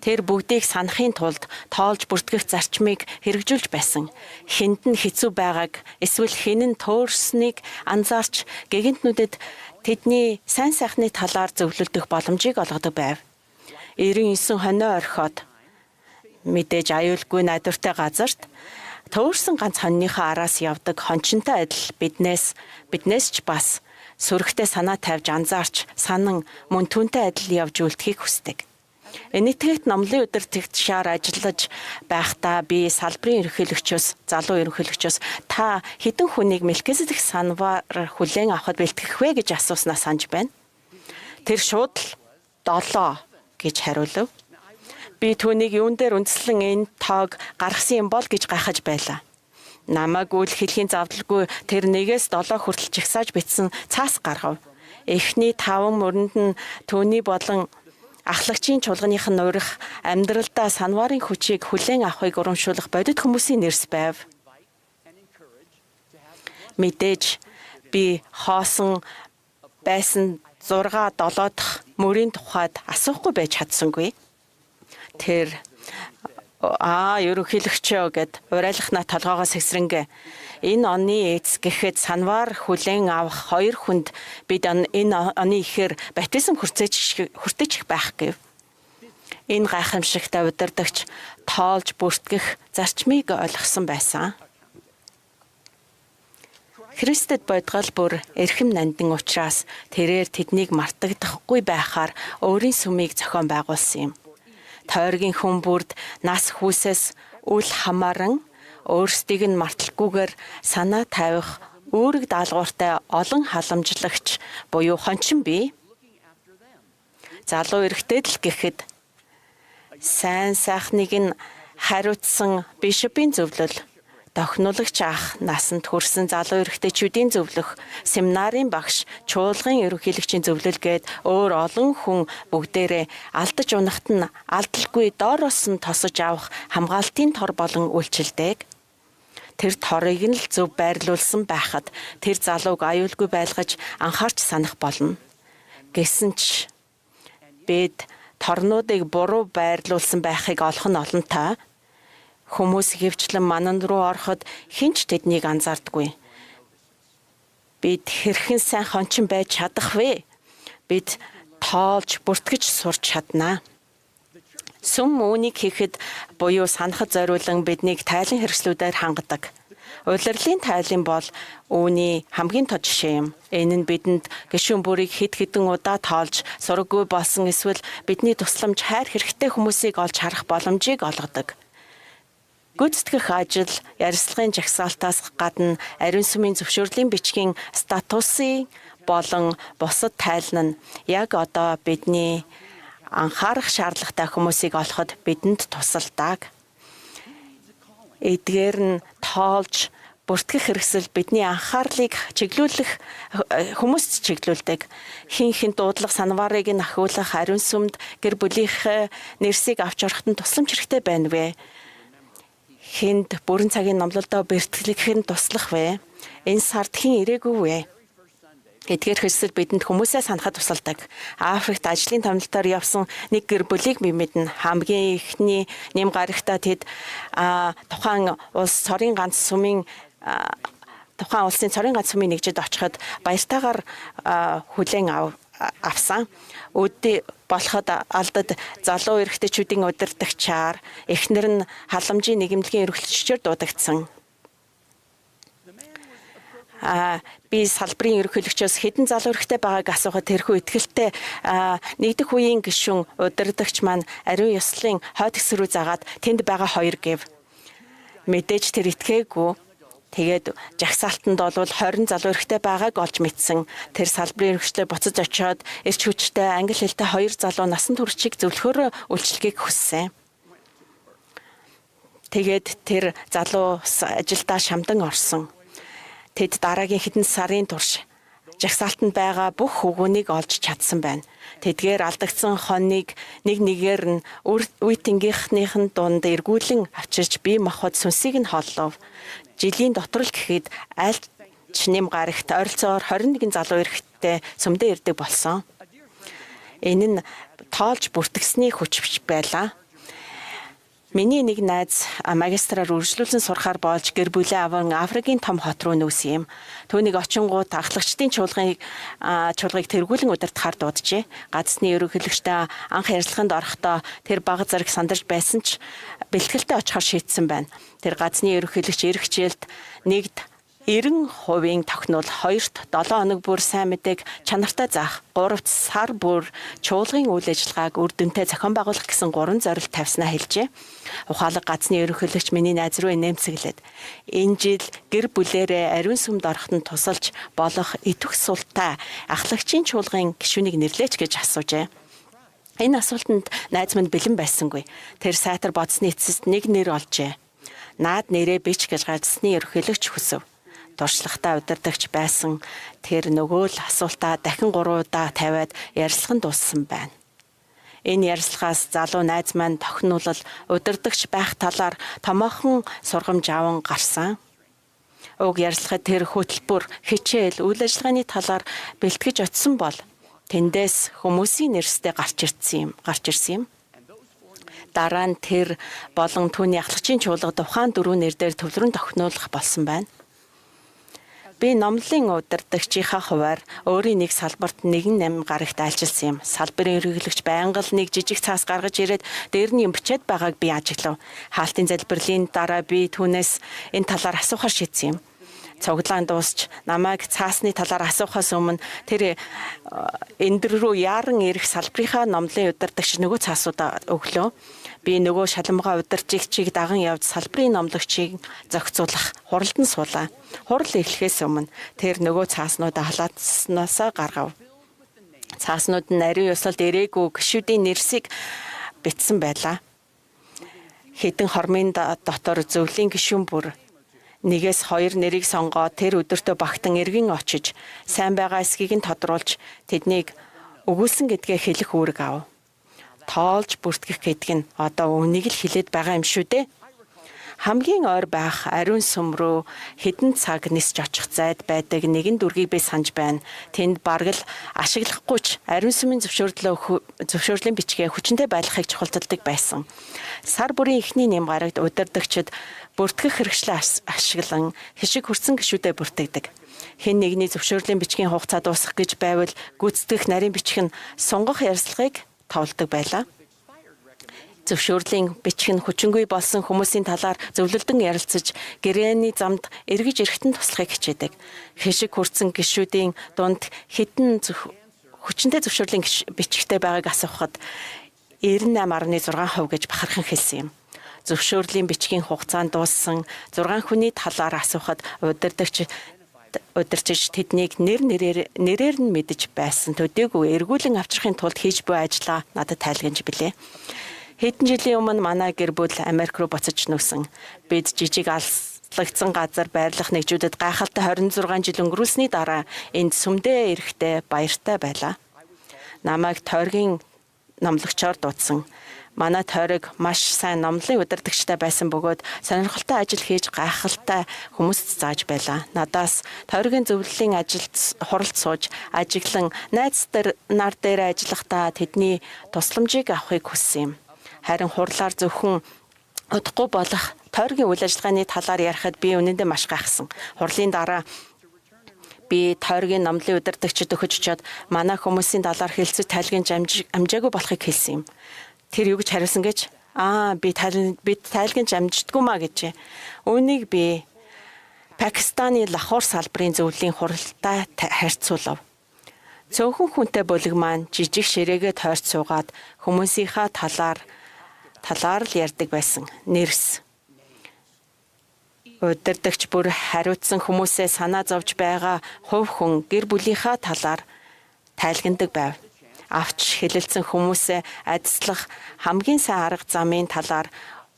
Тэр бүгдийг санахын тулд тоолж бүртгэх зарчмыг хэрэгжүүлж байсан. Хэнд нь хэцүү байгааг эсвэл хэн нь төөрснийг анзаарч гэгэнтнүүдэд тэдний сайн сайхны талаар зөвлөлдөх боломжийг олгодог байв. 99 хонио орхиод мэдээж аюулгүй найдвартай газарт төөрсөн ганц хоньныхаа араас явдаг хончинтой адил биднээс ч бас сүрэгтэй санаа тавьж анзаарч санан мөн түүнтэй адил явж үлдэхийг хүсдэг. Энэтхэгт номлын удирдагчаар ажиллаж байхдаа би салбарын ерөнхийлөгчөөс, залуу ерөнхийлөгчөөс та хэдэн хүнийг Мелкизедек санваар хүлээн авахд бэлтгэх вэ гэж асууснаа санаж байна. Тэр шууд л 7 гэж хариулв. Би түүнийг юун дээр үндэслэн энэ тоог гаргасан юм бол гэж гайхаж байлаа. Намайг үл хэлхийн завдалгүй тэр 1-ээс 7 хүртэл жигсааж бичсэн цаас гаргав. Эхний 5 мөрөнд нь түүний болон ахлагчийн чуулганых нь урих амьдралдаа санварын хүчийг хүлээн авахыг урамшуулах бодит хүмүүсийн нэрс байв. Мэдээж би хоосон байсан 6-7 дахь мөрийн тухайд асуухгүй байж чадсангүй. Тэр ерөнхийлөгчөө гэд урайлахнаа толгоогоос хэсрэнгэ. Энэ оны эц гэхэд санваар хүлээн авах 2 хүнд бид энэ оны ихээр баптизм хүртэж байх гэв. Энэ гайхамшигтай удирдагч тоолж бүртгэх зарчмыг ойлгосон байсан. Христэд бодгол бүр эрхэм нандин учраас тэрээр тэднийг мартагдахгүй байхаар өөрийн сүмийг зохион байгуулсан юм. Тойргийн хүн бүрд нас хүүсээс үл хамааран өөрсдийг нь марталгүйгээр санаа тавих үүрэг даалгавартай олон халамжлагч буюу хончин бий. Залуу эрэгтэйд л гэхэд сайн сайхныг нь хариуцсан бишопын зөвлөл, тохинолагч ах насанд хүрсэн залуу эрэгтэйчүүдийн зөвлөх, семинарын багш, чуулган ерөнхийлөгчийн зөвлөл гээд өөр олон хүн бүгдээрээ алдаж унахт нь алдалгүй доороос нь тосож авах хамгаалтын тор болон үйлчилдэг. Тэр торыг нь л зөв байрлуулсан байхад тэр залууг аюулгүй байлгаж анхаарч санах болно. Гэсэн ч бид торнуудыг буруу байрлуулсан байхыг олох нь олонтой. Хүмүүс хөвчлэн манан руу ороход хинч тэднийг анзаардаггүй. Бид хэрхэн сайн хончин байж чадах вэ? Бид тоолж бүртгэж сурч чаднаа. Сүм үүнийг хийхэд буюу санахад зориулан биднийг тайлан хэрэгслүүдээр хангадаг. Улирлын тайлан бол үүний хамгийн тод жишээ юм. Энэ нь бидэнд гишүүн бүрийг хэд хэдэн удаа тоолж сураггүй болсон эсвэл бидний тусламж хайр хэрэгтэй хүмүүсийг олж харах боломжийг олгодог. Гүйцэтгэх ажил ярилцлагын жагсаалтаас гадна ариун сүмийн зөвшөөрлийн бичгийн статусын болон бусад тайлан нь яг одоо бидний анхаарах шаардлагатай хүмүүсийг олоход бидэнд тусалдаг. Эдгээр нь тоолж бүртгэх хэрэгсэл бидний анхаарлыг чиглүүлэх хүмүүст чиглүүлдэг. Хин дуудлага санварыг нь ахиулах ариун сүмд гэр бүлийнхээ нэрсийг авч ороход нь тусламж хэрэгтэй байна вэ? Хинд бүрэн цагийн номлолдоо бэртгэлэх нь туслах вэ? Энэ сард хэн ирээгүй вэ? Эдгээр хэсэл бидэнд хүмүүсээ санахад тусалдаг. Африкт ажлын томилтоор явсан нэг гэр бүлийг би мэднэ. Хамгийн ихний нэм гарагтаа тэд тухайн улсын цорын ганц сүмийн нэгжид очиход баяртайгаар хүлээн авсан. Өдөө болоход алдад залуу эрэгтэйчүүдийн удирдагчаар эхнэр нь халамжийн нийгэмлэгийн ерөнхийлөгчөөр дуудагдсан. Би салбарын ерөнхийлөгчөөс хэдэн залуу эрэгтэй байгааг асуухад тэрхүү итгэлтэй нэгдэх үеийн гишүүн удирдагч маань ариун ёслолын хойд хэсэг рүү заагаад тэнд байгаа 2 гэв. Мэдээж тэр итгээгүй. Тэгээд жагсаалтанд бол 20 залуу эрэгтэй байгааг олж мэдсэн. Тэр салбарын ерөнхийлөгчдөө буцаж очиод эрч хүчтэй англи хэлтэй 2 залуу насан туршийг зөвлөхөөр үйлчлэгийг хүссэн. Тэгээд тэр залуу ажилдаа шамдан орсон. Тэд дараагийн хэдэн сарын турш жагсаалтанд байгаа бүх хөвгүүнийг олж чадсан байна. Тэдгээр алдагдсан хоныг нэгээр нь үеийнхнийхэн дунд эргүүлэн авчирч бие махбод сүнсийг нь холлов. Жилийн дотор л гэхэд аль ч нэм гарагт ойролцоогоор 21 залуу эрэгтэй сүмдээ ирдэг болсон. Энэ нь тоолж бүртгэсний хүч байлаа. Миний нэг найз магистраар үргэлжлүүлэн сурахаар болж гэр бүлээ аван Африкийн том хот руу нүүсэн юм. Түүнийг очингууд ахлагчдын чуулгыг тэргүүлэн удирдахаар дууджээ. Газны ерөнхийлөгчтэй анх ярилцлаганд орохдоо тэр бага зэрэг сандарч байсан ч бэлтгэлтэй очихоор шийдсэн байна. Тэр газны ерөнхийлөгч эх хичээлд нэгд 90% тохинол 2-т 7 хоног бүр сайн мэдээг чанартай заах, 3-т сар бүр чуулгын үйл ажиллагааг үр дүнтэй зохион байгуулах гэсэн 3 зорилт тавьснаа хэлжээ. Ухаалаг газны ерөнхийлөгч миний найз руу нэмсэглээд энэ жил гэр бүлээрээ ариун сүмд ороход нь тусалж болох итвэх султай ахлагчийн чуулгын гишүүнийг нэрлээч гэж асуужээ. Энэ асуултанд найз минь бэлэн байсангүй. Тэр сайтар бодсны эцэст нэг нэр олжээ. Наад нэрээ бич гэж газны ерөнхийлөгч хүсв. Туршлагатай удирдагч байсан тэр нөгөө л асуултаа дахин 3 удаа тавиад ярилцлаганд дууссан байна. Энэ ярилцлагаас залуу найз маань тохинулал удирдагч байх талаар томоохон сургамж аван гарсан. Уг ярилцлагад тэр хөтөлбөр хичээл үйл ажиллагааны талаар бэлтгэж очсон бол тэндээс хүмүүсийн нэрстэй гарч ирсэн юм. Дараа нь тэр болон түүний ахлагчийн чуулга тухайн 4 нэр дээр төвлөрөн тохинулах болсон байна. Би номлолын удирдагчийнхаа хуваар өөрийн нэг салбарт 1-8 гарагт ажилласан юм. Салбарын ерөнхийлөгч байнга л нэг жижиг цаас гаргаж ирээд дээр нь юм бичээд байгааг би ажиглав. Хаалтын залбирлын дараа би түүнээс энэ талаар асуухаар шийдсэн юм. Цуглаан дуусч намайг цаасны талаар асуухаас өмнө тэр эндэр рүү яаран ирэх салбарынхаа номлолын удирдагч нөгөө цаасуудаа өглөө. Би нөгөө шалмгаа удирдагчийг даган явж салбарын номлогчийг зохицуулах хуралд нь суулаа. Хурал эхлэхээс өмнө тэр нөгөө цааснуудаа халаатснаасаа гаргав. Цааснууд нь ариун ёслолд ирээгүй гишүүдийн нэрсийг бичсэн байлаа. Хэдэн хормын дотор зөвлийн гишүүн бүр нэгээс хоёр нэрийг сонгоод тэр өдөртөө багтан эргэн очиж сайн байгаа эсхийг нь тодруулж тэднийг өгүүлсэн гэдгээ хэлэх үүрэг ав. Тоолж бүртгэх гэдэг нь одоо үнийг л хэлээд байгаа юм шүү дээ. Хамгийн ойр байх ариун сүм рүү хэдэн цаг нисж очих зайд байдаг нэгэн дүргийг би санаж байна. Тэнд бараг л ашиглахгүй ч ариун сүмийн зөвшөөрлийн бичгээ хүчинтэй байлгахыг чухалддаг байсан. Сар бүрийн эхний нэм гарагт удирдагчид бүртгэх хэрэгслээ ашиглан хишиг хүрсэн гишүүдэд бүртгэдэг. Хэн нэгний зөвшөөрлийн бичгийн хугацаа дуусах гэж байвал гүйцэтгэх нарийн бичих нь сунгах ярилцлагыг товлдог байлаа. Зөвшөөрлийн бичих нь хүчингүй болсон хүмүүсийн талаар зөвлөлдөн ярилцаж гэрээний замд эргэж ирэхтэн туслахыг хичээдэг. Хишиг хүрсэн гишүүдийн дунд хэдэн хүчинтэй зөвшөөрлийн бичгтэй байгааг асуухад 98.6% гэж бахархан хэлсэн юм. Зөвшөөрлийн бичгийн хугацаанд дууссан 6 хүний талаар асуухад удирдагч тэднийг нэрээр нь мэдэж байсан төдийгүй эргүүлэн авчрахын тулд хийж буй ажлаа надад тайлгнаж билээ. Хэдэн жилийн өмнө манай гэр бүл Америк руу буцаж нүүсэн. Бид жижиг алслагдсан газар байрлах нэгжүүдэд гайхалтай 26 жил өнгөрүүлсний дараа энд сүмдээ ирэхдээ баяртай байлаа. Намайг тойргийн номлогчоор дуудсан. Манай тойрог маш сайн номлын удирдагчтай байсан бөгөөд сонирхолтой ажил хийж гайхалтай хүмүүст зааж байлаа. Надаас тойргийн зөвлөлийн ажилд хуралд сууж ажиглан найз нар дээр ажиллахдаа тэдний тусламжийг авахыг хүссэн юм. Харин хурлаар зөвхөн удахгүй болох тойргийн үйл ажиллагааны талаар ярихад би үнэндээ маш гайхсан. Хурлын дараа би тойргийн номлын удирдагчид өгч чад манай хүмүүсийн талаар хэлцэж тайлгнаж амжаагүй болохыг хэлсэн юм. Тэр юу гэж хариулсан гэж? Би тайлгнаж амждаггүй маа гэж. Үүнийг би Пакистаны Лахор салбарын зөвлөлийн хуралтай харьцуулав. Цөөхөн хүнтэй бүлэг маань жижиг ширээгээ тойрч суугаад хүмүүсийнхаа талаар л ярьдаг байсан. Нэрс. Удирдагч бүр хариуцсан хүмүүсээ санаа зовж байгаа хувь хүн гэр бүлийнхаа талаар тайлгнадаг байв. Авч хэлэлцсэн хүмүүсээ адислах хамгийн сайн арга замын талаар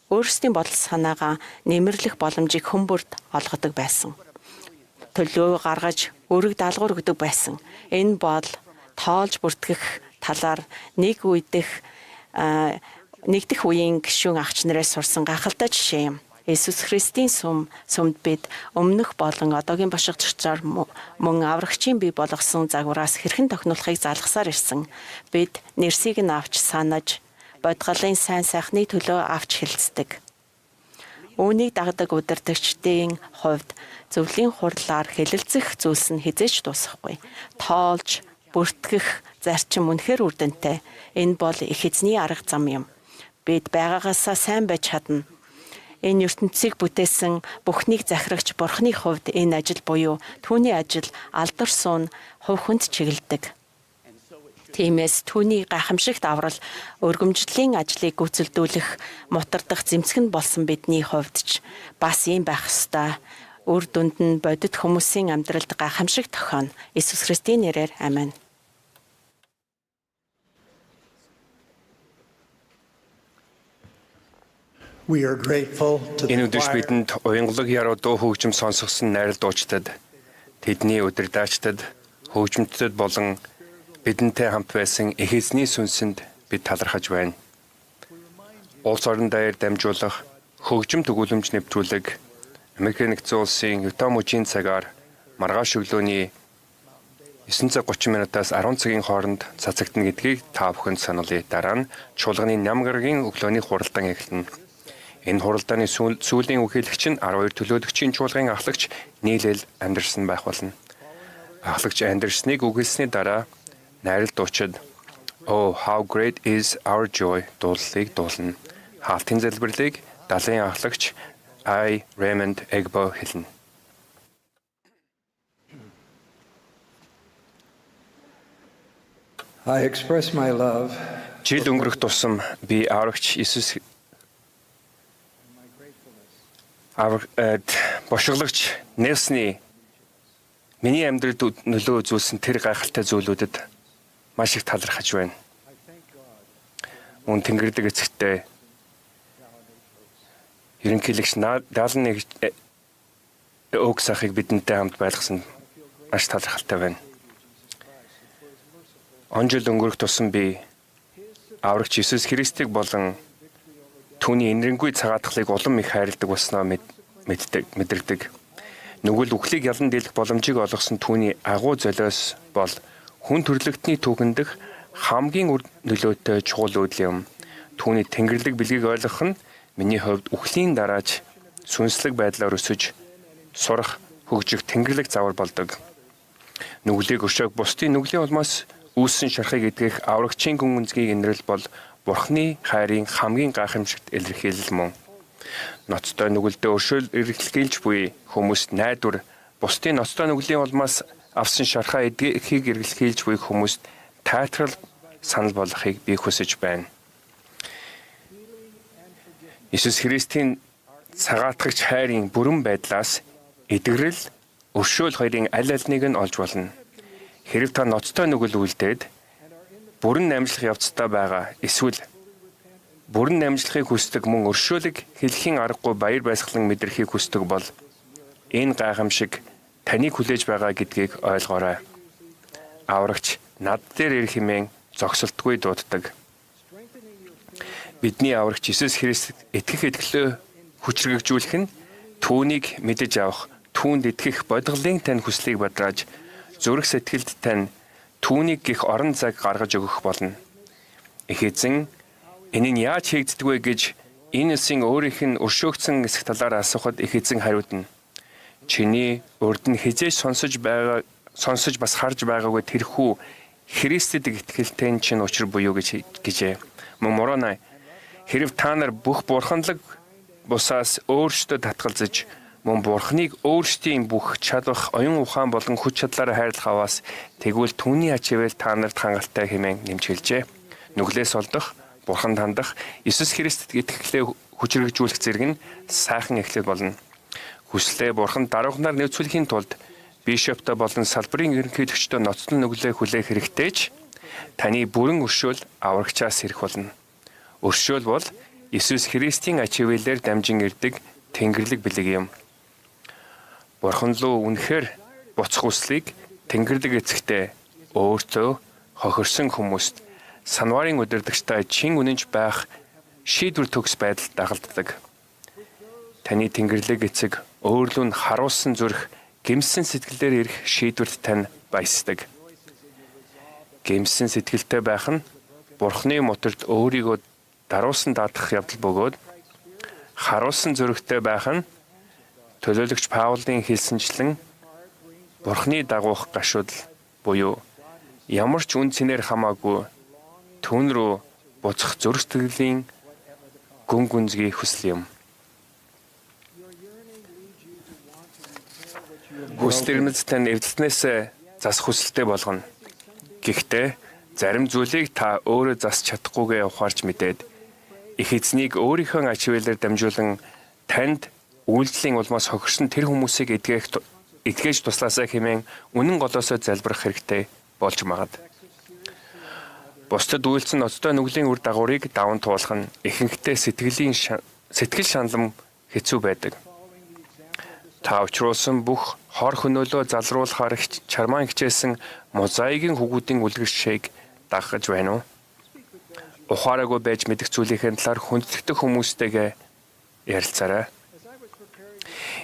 өөрсдийн бодол санаагаа нэмэрлэх боломжийг хүмүүрд олгодог байсан. Төлөө гаргаж өрөг даалгавар өгдөг байсан. Энэ бол тоолж бүртгэх талаар нэгдэх үеийн гишүүн агч нараас сурсан гайхалтай жишээ юм. Иесус Христийн сүмд бид өмнөх болон одоогийн бошигчдаар мөн аврагчийн бий болгосон загвараас хэрхэн тохинолохыг залгасаар ирсэн. Бид нэрсийг нь авч санаж, бодгалын сайн сайхны төлөө авч хэлцдэг. Үүнийг дагдаг удирдагчдын хувьд зөвлөлийн хурлаар хэлэлцэх зүйлс нь хизээч дуусахгүй. Тоолж, бүртгэх зарчим үнэхээр үрдэнтэй. Энэ бол их эзний арга зам юм. Бид байгаагаасаа сайн байж чадна. Энэ ертөнцийг бүтээсэн бүхнийг захирагч Бурхны хувьд энэ ажил буюу түүний ажил алдар суун хувь хүнд чиглэдэг. Тиймээс түүний гайхамшигт аврал өргөмжлөлийн ажлыг гүйцэлдүүлэх мутардах зэмсгэн болсон бидний хувьд ч бас ийм байх ёстой. Үр дүнд нь бодит хүмүүсийн амьдралд гайхамшиг тохионо. Иесус Христийн нэрээр аминь. Энэ өдөр бидэнд уянгалаг яруу дуу хөгжим сонсгосон найрал дуучдад, тэдний удирдаачдад, хөгжимчдөд болон бидэнтэй хамт байсан их эзний сүнсэнд бид талархаж байна. Улс орон даяар дамжуулах, хөгжим төгөөлөмж нэвтрүүлэг Америкийн нэгдсэн улсын Юта мужийн цагаар маргааш өглөөний 9:30 минутаас 10 цагийн хооронд цацагдана гэдгийг та бүхэнд сануулъя. Дараа нь чуулганы ням гарагийн өглөөний хуралдаан эхэлнэ. Энэ хуралдааны сүүлийн үхэлэгч нь 12 төлөөлөгчийн чуулгын ахлагч Нийл Андерсон байх болно. Ахлагч Андерсныг үгэлсний дараа найрал дуучид "Oh how great is our joy" дуулалыг дуулна. Хаалтын залбирлыг далайн ахлагч I Raymond Egbo хэлнэ. I express my love. Жил өнгөрөх тусам би аврагч Иесус бошиглагч Нельсны миний амьдралд нөлөө үзүүлсэн тэр гайхалтай зүйлүүдэд маш их талархаж байна. Мөн Тэнгэрлэг эцэгтэй ерөнхийлөгч 71 өг сахыг бидэнтэй хамт байлгасан маш талархалтай байна. Он жил өнгөрөх тусам би аврагч Иесус Христийг болон түүний энэрэнгүй цагаатгалыг улам их хайрладаг болсноо мэдэрдэг. Нүгэл үхлийг ялан дийлэх боломжийг олгосон түүний агуу золиос бол хүн төрлөختний түүхэндх хамгийн нөлөөтэй чухал үйл юм. Түүний тэнгэрлэг бэлгийг ойлгох нь миний хувьд үхлийн дарааж сүнслэг байдлаар өсөж сурах, хөгжих тэнгэрлэг завар болдог. Нүглийг өшөөг бусдын нүглийн улмаас үүссэн шархыг эдгэх аврагчийн гүн үнцгийг инрэл бол Бурхны хайрын хамгийн гайхамшигт илэрхийлэл мөн. Ноцтой нүгэлдээ өршөөл эргэлхийлж буй хүмүүст найдвар, бусдын ноцтой нүглийн улмаас авсан шархаа эдгэхийг эргэлхийлж буй хүмүүст тайлбарл санал болгохыг би хүсэж байна. Иесус Христийн цагаатгагч хайрын бүрэн байдлаас эдгэрэл, өршөөл хоёрын аль алиныг нь олж болно. Хэрв та ноцтой нүгэл үлдээд бүрэн намжлах явцдаа байгаа эсвэл бүрэн намжлахыг хүсдэг мөн өршөөлөг хэлхийн аргагүй баяр баясгалан мэдрэхийг хүсдэг бол энэ гайхамшиг таныг хүлээж байгаа гэдгийг ойлгоорой. Аврагч над дээр ирэх хэмээн зогсолтгүй дууддаг. Бидний аврагч Иесус Христ итгэх итгэлөө хүчрэгжүүлэх нь түүнийг мэдэж авах, түүнд итгэх бодголын тань хүслийг бадрааж зүрх сэтгэлд тань түүнийг гих орон цаг гаргаж өгөх болно. Их эзэн энэ нь яаж хийгддэг вэ гэж энэ үсийн өөрийнх нь өршөөгдсөн эсэх талаар асуухад их эзэн хариулна. Чиний урд нь хизээж сонсож бас харж байгаагүй тэрхүү Христэд итгэлтэй чинь учир буюу гэжээ. Мөн мороонай хэрв та нар бүх бурханлаг бусаас өөрсдөө татгалзаж мөн Бурхныг өөрсдийн бүх чадвах, оюун ухаан болон хүч чадлаараа хайрлах аваас тэгвэл түүний ачивэл та нарт хангалттай хэмээн нэмж хэлжээ. Нүглээс олдох, Бурханд хандах, Иесус Христэд итгэлээ хүчрэгжүүлэх зэрэг нь сайхан эхлэл болно. Хүслээ Бурханд даруйхнаар нэвцүүлэхийн тулд бишоптой болон салбарын ерөнхийлөгчдөө ноцтой нүглээ хүлээх хэрэгтэйч таны бүрэн өршөөл аврагчаас ирэх болно. Өршөөл бол Иесус Христийн ачивэлээр дамжин ирдэг тэнгэрлэг бэлэг юм. Бурхан руу үнэхээр буцах хүслийг тэнгэрлэг эцэгтэй өөртөө хохирсон хүмүүст санварын удирдагчтай чин үнэнч байх шийдвэр төгс байдалд дагалддаг. Таны тэнгэрлэг эцэг өөрлөө нь харуулсан зүрх гэмсэн сэтгэлээр ирэх шийдвэрт тань баясдаг. Гэмсэн сэтгэлтэй байх нь Бурхны моторд өөрийгөө даруулсан даатгах явдал бөгөөд харуулсан зүрхтэй байх нь төлөөлөгч Паулын хэлсэнчлэн Бурхны дагуух гашуудл буюу ямар ч үн цэнээр хамаагүй түүн рүү буцах зүрх сэтгэлийн гүн гүнзгий хүсэл юм. Хүслэрмэд тань эвдэлтнээс засах хүсэлтэй болгоно. Гэхдээ зарим зүйлийг та өөрөө засч чадахгүйгээ ухаарч мэдээд их эзнийг өөрийнхөө ачивэлээр дамжуулан танд үйлдэлийн улмаас хохирсон тэр хүмүүсийг эдгэж туслаасаа хэмээн үнэн голоосоо залбирах хэрэгтэй болж магад. Бусдад үйлцэн ноцтой нүглийн үр дагаврыг даван туулах нь ихэнхдээ сэтгэл шаналм хэцүү байдаг. Та учруулсан бүх хор хөнөөлөө залруулахаар чармаан хичээсэн мозаигийн хөгүүдийн үлгэршээг дагаж байна уу? Ухаараагүй байж мэдэх зүйлийн талаар хүндэтгдэг хүмүүстэйгээ ярилцаарай.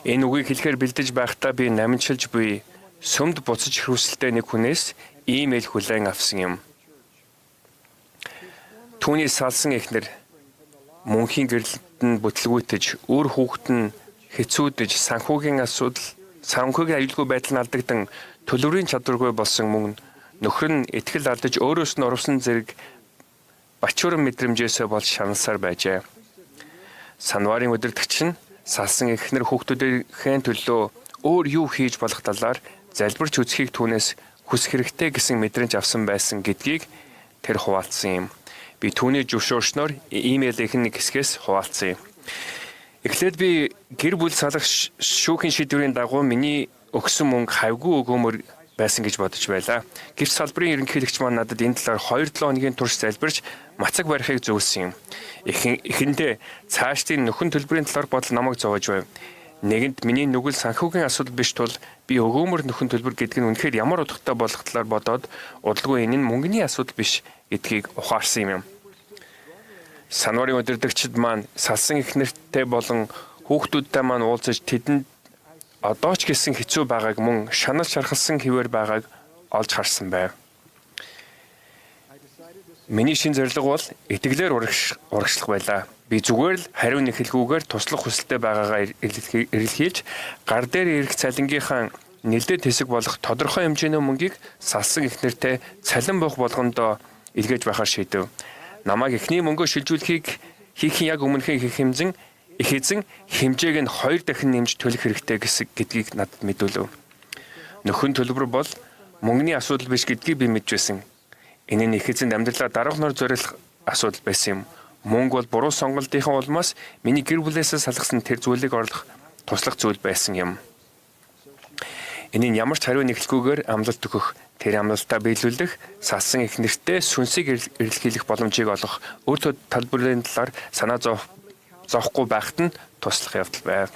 Энэ үгийг хэлэхээр бэлдэж байхдаа би намжчилж буй сүмд буцаж хөрвөсөлтэй нэг хүнээс имэйл хүлээн авсан юм. Түүний салсан эхнэр мөнхийн гэрлэлд нь бүтлгүүтэж, үр хүүхэд нь хэцүүдэж, санхүүгийн аюулгүй байдал нь алдагдан төлөврийн чадваргүй болсон мөн нөхөр нь итгэл алдаж өөрөөс нь урвсан зэрэг бачууран мэдрэмжээсээ болж шаналсаар байжээ. Санварын удирдагч нь салсан эхнэр хүүхдүүдийн төлөө өөр юу хийж болох талаар залбирч үзхийг түүнээс хүсэх хэрэгтэй гэсэн мэдрэмж авсан байсан гэдгийг тэр хуваалцсан юм. Би түүний зөвшөөрснөөр имэйлийнх нэг хэсгээс хуваалцсан юм. Эхлээд би гэр бүл салах шүүхийн шийдвэрийн дагуу миний өгсөн мөнгө хавьгүй өгөөмөр байсан гэж бодож байлаа. Гэвч салбарын ерөнхийлөгч маань надад энэ талаар 2-7 хоногийн турш залбирч мацаг барихыг зөвлөсөн юм. Эхэндээ цаашдын нөхөн төлбөрийн талаар бодол намайг зовоож байв. Нэгэнд миний нүгэл санхүүгийн асуудал биш тул би өгөөмөр нөхөн төлбөр гэдэг нь үнэхээр ямар утгатай болох талаар бодоод удалгүй энэ нь мөнгөний асуудал биш гэдгийг ухаарсан юм. Санварын удирдагчид маань салсан их нэртэй болон хүүхдүүдтэй маань уулзаж тэдэнд одоо ч гэсэн хэцүү байгааг мөн шанал шархалсан хിവэр байгааг олж харсан байв. Миний шин зорилго бол итгэлээр урагшлах байлаа. Би зүгээр л хариу нэхэлгүйгээр туслах хүсэлтэй байгаагаа эрэлхийлж гар дээр ирэх цалингийнхаа нэлээд хэсэг болох тодорхой хэмжээний мөнгийг салсан их нэртэй цалин буух болгондоо илгээж байхаар шийдэв. Намайг эхний мөнгөө шилжүүлэхийг хийхин яг өмнөхөө их эзэн хэмжээг нь 2 дахин нэмж төлөх хэрэгтэй гэдгийг надад мэдүүлв. Нөхөн төлбөр бол мөнгөний асуудал биш гэдгийг би мэдж байсан. Энэ нь их эзэнд амьдралаа даруйхнаар зориулах асуудал байсан юм. Мөнгө бол буруу сонголтынхаа улмаас миний гэр бүлээсээ салгасан тэр зүйлийг орлох туслах зүйл байсан юм. Энийг ямар ч хариу нэхлгүйгээр амлалт өгөх, тэр амлалтаа биелүүлэх, салсан их нэртэй сүнсийг эрэлхийлэх боломжийг олох, өөр талбарын талаар санаа зовхгүй байхад нь туслах явдал байв.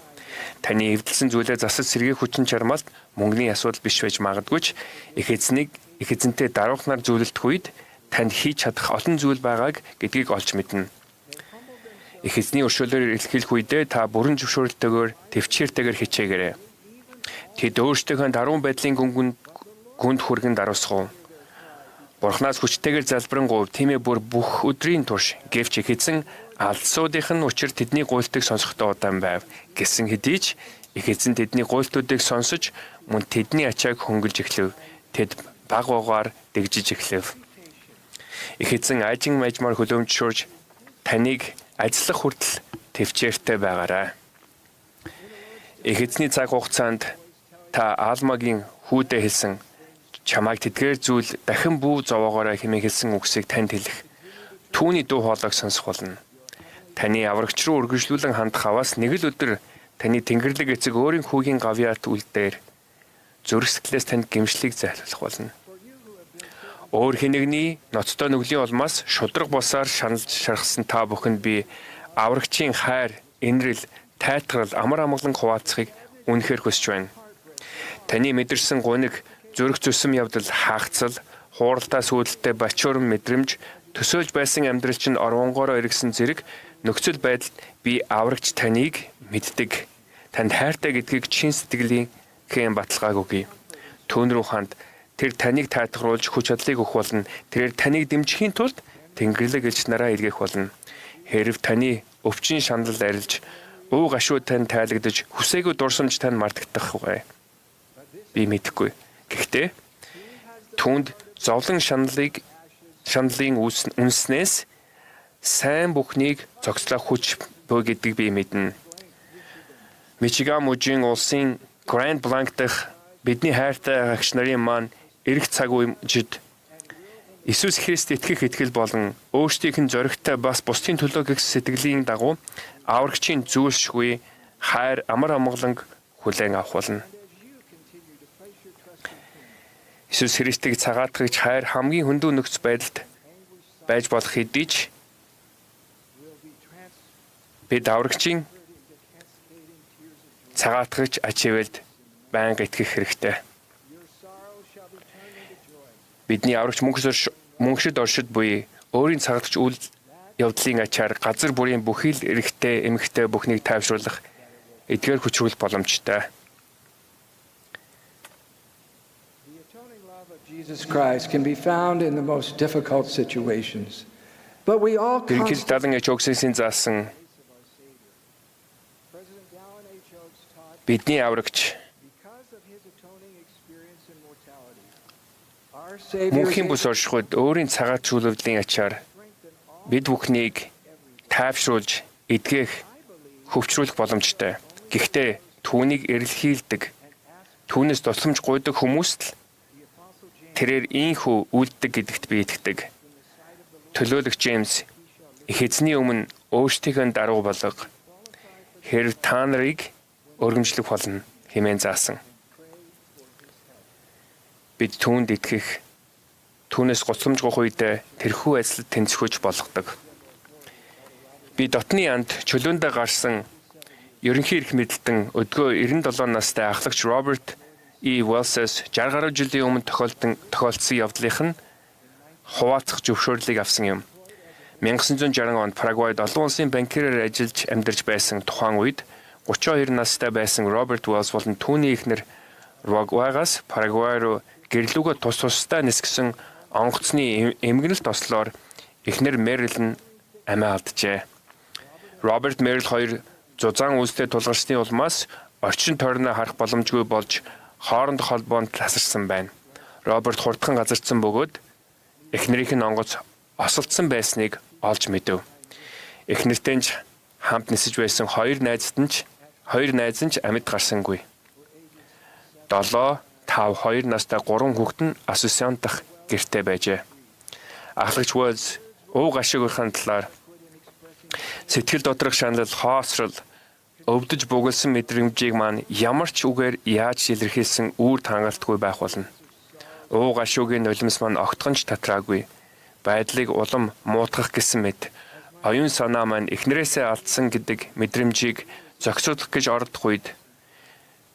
Таны эвдэлсэн зүйлээ засаж сэргээх хүчин чармаалт мөнгөний асуудал биш байж магадгүй ч их эзэнтэй даруйхнаар зөвлөлдөх үед танд хийж чадах олон зүйл байгааг гэдгийг олж мэднэ. Их эзний өршөөлөөр илэрхийлэх үедээ та бүрэн зөвшөөрөлтөөр төвчээртэйгээр хичээгээрэй. Тэд өөрсдийнхөө даруун байдлын гүнд хүргэн даруусгав. Бурхнаас хүчтэйгээр залбирanгуйв, тиймээ бүр бүх өдрийн турш гэвч их эзэн алдсуудынх нь учир тэдний гуйлтыг сонсохдоо удаан байв гэсэн хэдий ч их эзэн тэдний гуйлтуудыг сонсож мөн тэдний ачааг хөнгөлж эхлэв. Тэд баг багаар дэгжиж эхлэв. Их эзэн ажин мажмаар хөлөөмжшөөрж таныг ажиллах хүртэл төвчээртэй байгаарай. Их эзний цаг хугацаанд та Алмагийн хүүдээ хэлсэн чамайг тэдгээр зүйл дахин бүү зовоогоорой хэмээн хэлсэн үгсийг танд хэлэх. Түүний дуу хоолойг сонсох болно. Таны аврагч руу үргэлжлүүлэн хандах аваас нэг л өдөр таны тэнгэрлэг эцэг өөрийн хүүгийн гавьяат үл дээр зүрх сэтгэлээс танд гэмшлийг зайлуулах болно. Өөр хинэгний ноцтой нүглийн улмаас шудраг босаар шаналж шархсан та бүхэнд би аврагчийн хайр, инрэл, тайтгарал, амар амгалан хуваалцахыг үнэхээр хүсэж байна. Таны мэдэрсэн гуниг, зүрх зүсэм явдал, хаагцал, хууралтаа сүйдэлтэй бачуурн мэдрэмж, төсөөлж байсан амьдрал чинь орвонгоороо эргэсэн зэрэг нөхцөл байдалд би аврагч таныг мэддэг. Танд хайртай гэдгийг чин сэтгэлийнхэн баталгааг өгье. Түүн рүү ханд тэр таныг тайтгаруулж хүч чадлыг өгөх болно. Тэрээр таныг дэмжихийн тулд Тэнгэрлэг элч нараа илгээх болно. Хэрв таны өвчин шанал арилж, уу гашуу тань тайлагдаж, хүсээгүй дурсамж тань мартагдах вэ? Би мэдэхгүй. Гэхдээ түүнд зовлон шаналын үнснээс сайн бүхнийг зогслох хүч буй гэдгийг би мэднэ. Мичиган мужийн улсын Grand Blanc дахь бидний хайртай агч нарын маань эрэх цаг үеид Иесус Христ итгэх итгэл болон өөрсдийнх нь зоригтой бас бусдын төлөө гэх сэтгэлийн дагуу аврагчийн зүйлшгүй хайр амар амгаланг хүлээн авах болно. Иесус Христийг цагаатгагч хайр хамгийн хөндөө нөхц байдалд байж болох хэдий ч бид аврагчийн цагаатгагч ачивэлд байнга итгэх хэрэгтэй. Бидний аврагч мөнхшид оршид буй өөрийн цагаатгагч үйл явдлын ачаар газар бүрийн бүхий л эрэгтэй эмэгтэй бүхнийг тайвшруулах эдгээр хүчрүүл боломжтой. Jesus Christ can be found in the most difficult situations. But we all Тэрхэл далан H.O.X-ийн заасан бидний аврагч мөнхийн бүс оршихуйд өөрийн цагаат чүүлөвлийн ачаар бид бүхнийг тайвшруулж эдгэх хөвчрүүлэх боломжтой. Гэхдээ түүнийг эрэлхийлдэг, түүнээс тусламж гуйдаг хүмүүст л тэрээр ийхүү үлддэг гэдэгт би итгэдэг. Төлөөлөгч Джеймс их эзний өмнө өөрсдийнхөө даруй болго. Хэрв та нарыг өргөмжлөх болно хэмээн заасан. Бид түүнд итгэх түүнээс гоцломжгох үедээ тэрхүү ажлд тэнцвэж болгодог. Би дотны анд чөлөөндөө гарсан ерөнхий эрх мэдэлтэн өдгөө 97 настай ахлагч Роберт E. Wells-с 60 гаруй жилийн өмнө тохиолдсон явдлынх нь хуваалцах зөвшөөрлийг авсан юм. 1960 онд Парагвайд олон улсын банкираар ажиллаж амьдарч байсан тухайн үед 32 настай байсан Роберт Wells болон түүний эхнэр Руагвагаас Парагвай руу гэрлүүгөө тусдаа нисгэсэн онгоцны эмгэнэлт ослоор эхнэр Мерил нь амиа алджээ. Роберт Мерил хоёр зузаан үйлстэй тулгарсны улмаас орчин тойрноо харах боломжгүй болж хоорондох холбоонд тасарсан байна. Роберт хурдхан газардсан бөгөөд эхнэрийнх нь онгоц осолдсон байсныг олж мэдэв. Эхнэртэй нь хамт нисэж байсан хоёр найз нь ч амьд гарсангүй. 7, 5, 2 настай 3 хүүхэд нь Асунсьон дахь гэртээ байжээ. Ахлагч Wells ууг ашигын талаар сэтгэл доторх шанал, хоосрол, өвдөж бугалсан мэдрэмжийг маань ямар ч үгээр яаж илэрхийлсэн үүр хангалтгүй байх болно. Ууг ашигын нулимс маань огтхонч татраагүй. Байдлыг улам муутгах гэсэн мэт оюун санаа маань эхнэрээсээ алдсан гэдэг мэдрэмжийг зохицуулах гэж ордох үед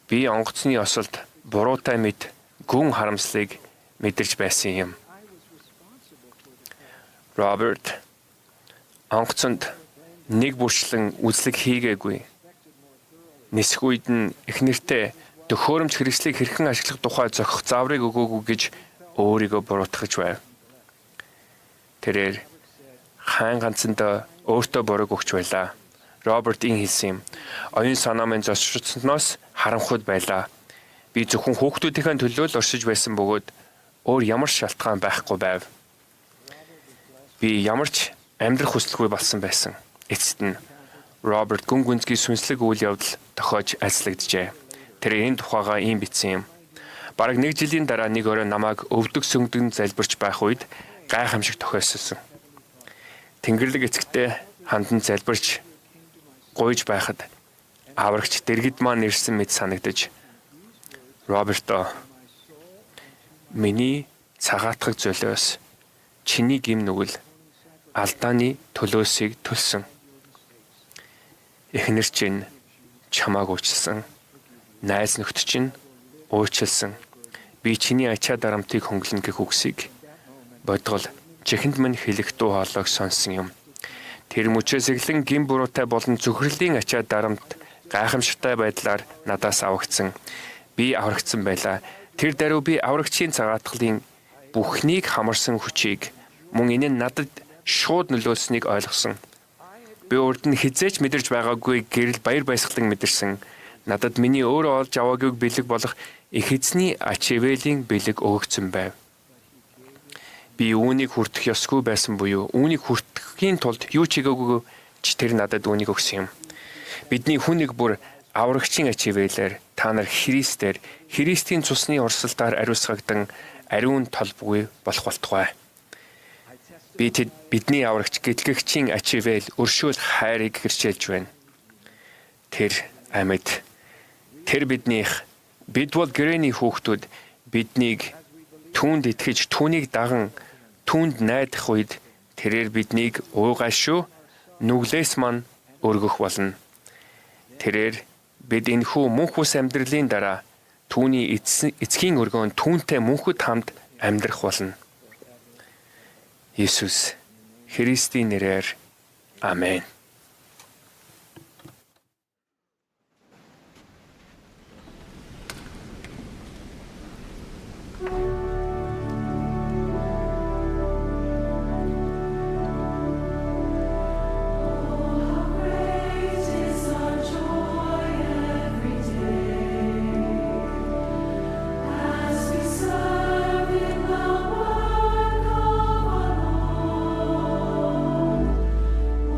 би онгоцны осолд буруутай мэд гүн харамслыг мэдэрч байсан юм. Роберт онгоцонд нэг бүрчлэн үзлэг хийгээгүй. Нисэх үед нь эхнэртэй төхөөрөмж хэрэгслийг хэрхэн ашиглах тухай зохих зааврыг өгөөгүй гэж өөрийгөө буруутгаж байв. Тэрээр хаан ганцандаа өөртөө буруу өгч байлаа. Роберт ин хэлсэн юм. Оюун санаа минь зочрцсноос харамхуйд байлаа. Би зөвхөн хүүхдүүдийн төлөө л оршиж байсан бөгөөд өөр ямар шалтгаан байхгүй байв. Би ямар ч амьдрах хүсэлгүй болсон байсан. Эцэст нь Роберт гүн гүнзгий сүнслэг үйл явдал тохиож ажиглагджээ. Тэр энэ тухайга ийм бичсэн юм. Бараг 1 жилийн дараа нэг орой намайг өвдөг сүмдэн залбирч байх үед гайхамшиг тохиолсон. Тэнгэрлэг эцэгтэй хандан залбирч гуйж байхад аврагч дэргэд маань ирсэн мэт санагдаж Роберто миний цагаатгах золиос чиний гим нүгэл алдааны төлөөсийг төлсөн. Эхнэр чинь чамааг уучлсан. Найз нөхд чинь уучлсан. Би чиний ачаа дарамтыг хөнгөлнө гэх үгсийг бодгол чихэнд минь хэлэх дуу хоолойг сонсон юм. Тэр мөчөөс эглэн гин буруутай болон зөвхөрлийн ачаа дарамт гайхамшигтай байдлаар надаас аврагдсан. Би аврагдсан байлаа. Тэр даруй би аврагчийн цагаатгалын бүхнийг хамарсан хүчийг мөн энэ нь надад шууд нөлөөлснийг ойлгосон. Би урд нь хизээч мэдэрч байгаагүй гэрэл баяр баясгалан мэдэрсэн. Надад миний өөрөө олж аваагүй бэлэг болох их эзний ачивэлийн бэлэг өгөгдсөн байв. Би үүнийг хүртэх ёсгүй байсан буюу үүнийг хүртэхийн тулд юу ч хийгээгүй ч тэр надад үүнийг өгсөн юм. Бидний хүн нэг бүр аврагчийн ачивэлээр та нар Христийн цусны урсалтаар ариусгагдан ариун толбгүй болох болтугай. Бидний аврагч гэтлэгчийн ачивэл өршөөл хайрыг хэрчээлж байна. Тэр амьд. Тэр бид бол гэрээний хүүхдүүд биднийг түүнд итгэж түүнийг даган түүнд найдах үед тэрээр биднийг уугашгүй нүглээс мань өргөх болно. Тэрээр бид энэхүү мөнхөс амьдралын дараа түүний эцгийн өргөөн түүнтэй мөнхөд хамт амьдрах болно. Иесус Христийн нэрээр Амен.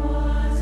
Was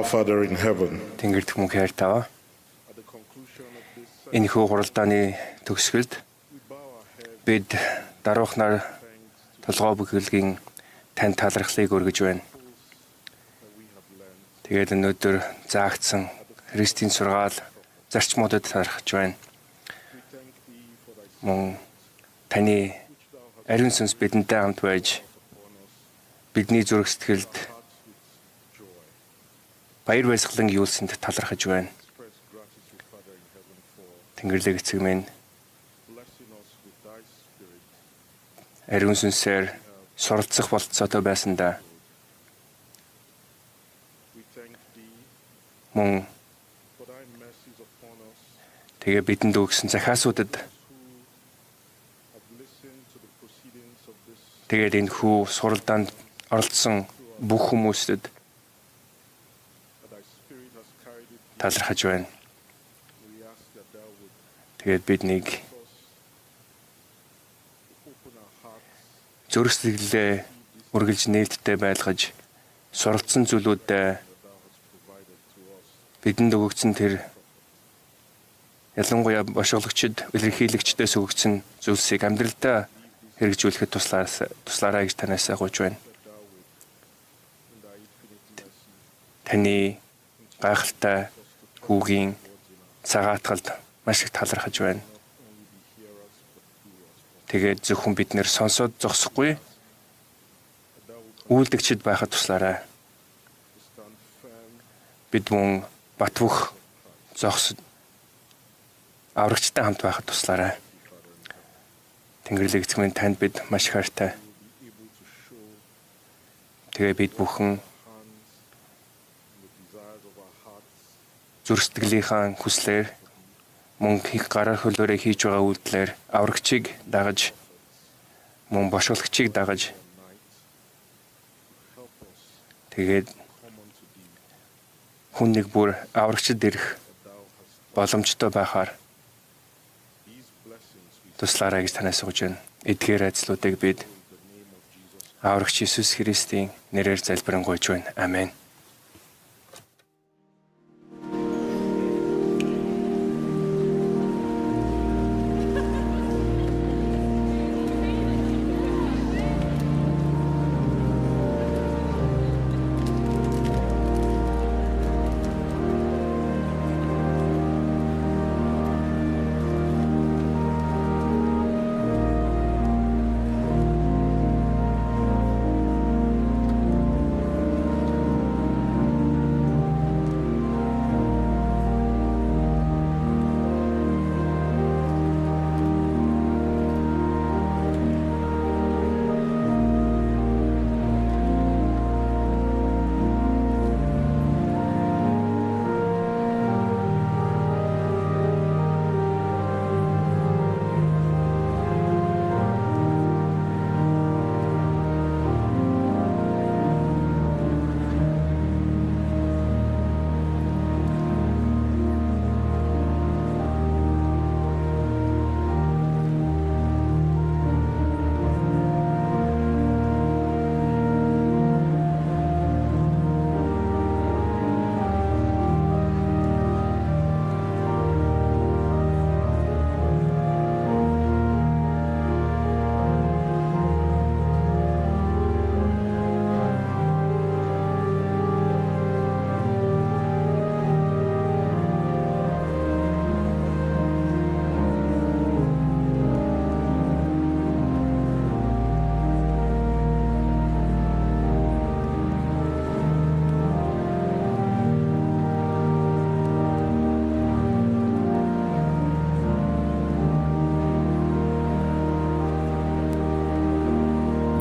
Our Father in heaven, Тэнгэр түмэн хайр тав. Энэ хүү хуралдааны төгсгөлд бид даруухнаар толгой бүхэлгийн тань талархлыг өргөж байна. Тэгээд өнөөдөр заагдсан Христийн сургаал зарчмуудад тархаж байна. Мөн таны ариун сүнс бидэнтэй хамт байж бидний зүрх сэтгэлд баяр баясгалан юулсанд талархаж байна. Тэнгэрлэг эцэг минь ариун сүнсээр суралцах болцоотой байсандаа мөн тэгээ бидэнд өгсөн захиасуудад тэгээд энэ хүү суралдаанд оролцсон бүх хүмүүсэд талархаж байна. Тэгээд биднийг зүрх сэтгэлээ үргэлж нээлттэй байлгаж суралцсан зүйлүүдэд бидэнд өгөгдсөн тэр ялангуяа бошгоологчид, илэрхийлэгчдээс өгөгдсөн зүйлсийг амьдралдаа хэрэгжүүлэхэд туслаарай гэж танаас гуйж байна. Таны гайхалтай хүүгийн цагаатгалд маш их талархаж байна. Тэгээд зөвхөн бид нэр сонсоод зогсохгүй үйлдэгчд байхад туслаарай. Бид мөн Батбөх зогс аврагчтай хамт байхад туслаарай. Тэнгэрлэг эцэг минь танд бид маш их хайртай. Тэгээ бид бүхэн зүрх сэтгэлийнхаа хүслээр мөн их гараар хөлөөрөө хийж байгаа үйлдэлээр аврагчийг дагаж мөн бошгоологчийг дагаж тэгээд хүн нэг бүр аврагчд ирэх боломжтой байхаар туслаарай гэж танаас гуйж байна. Эдгээр айцлуудыг бид аврагч Иесус Христийн нэрээр залбирanгуйж байна. Амен.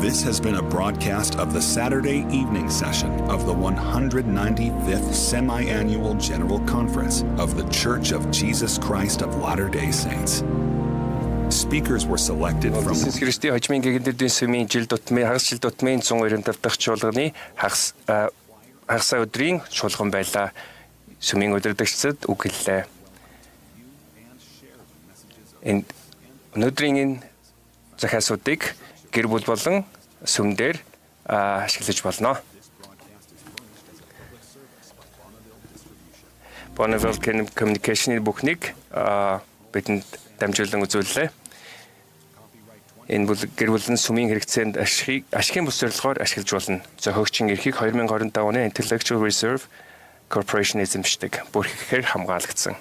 This has been a broadcast of the Saturday evening session of the 195th Semi-Annual General Conference of the Church of Jesus Christ of Latter-day Saints. Speakers were selected from Иесус Христийн хожмын гэгэндэдийн сүмийн жил тутмын хагас жил тутмын 195 дахь чуулганы хагасаа өдрийн чуулган байлаа. Сүмийн удирдагчдад үг хэллээ. Өнөөдрийн энэ захиасуудыг гэр бүл болон сүмдэр ашиглаж болно. Bonneville Communication-ийн бүхнийг бидэнд дамжуулан үзүүллээ. Энэ бол гэр бүлийн сүмийн хэрэгцээнд ашигын бус зорилгоор ашиглаж болно. Зохиогчийн эрхийг 2025 оны Intellectual Reserve Corporation эзэмшдэг. Бүр ихээр хамгаалагдсан.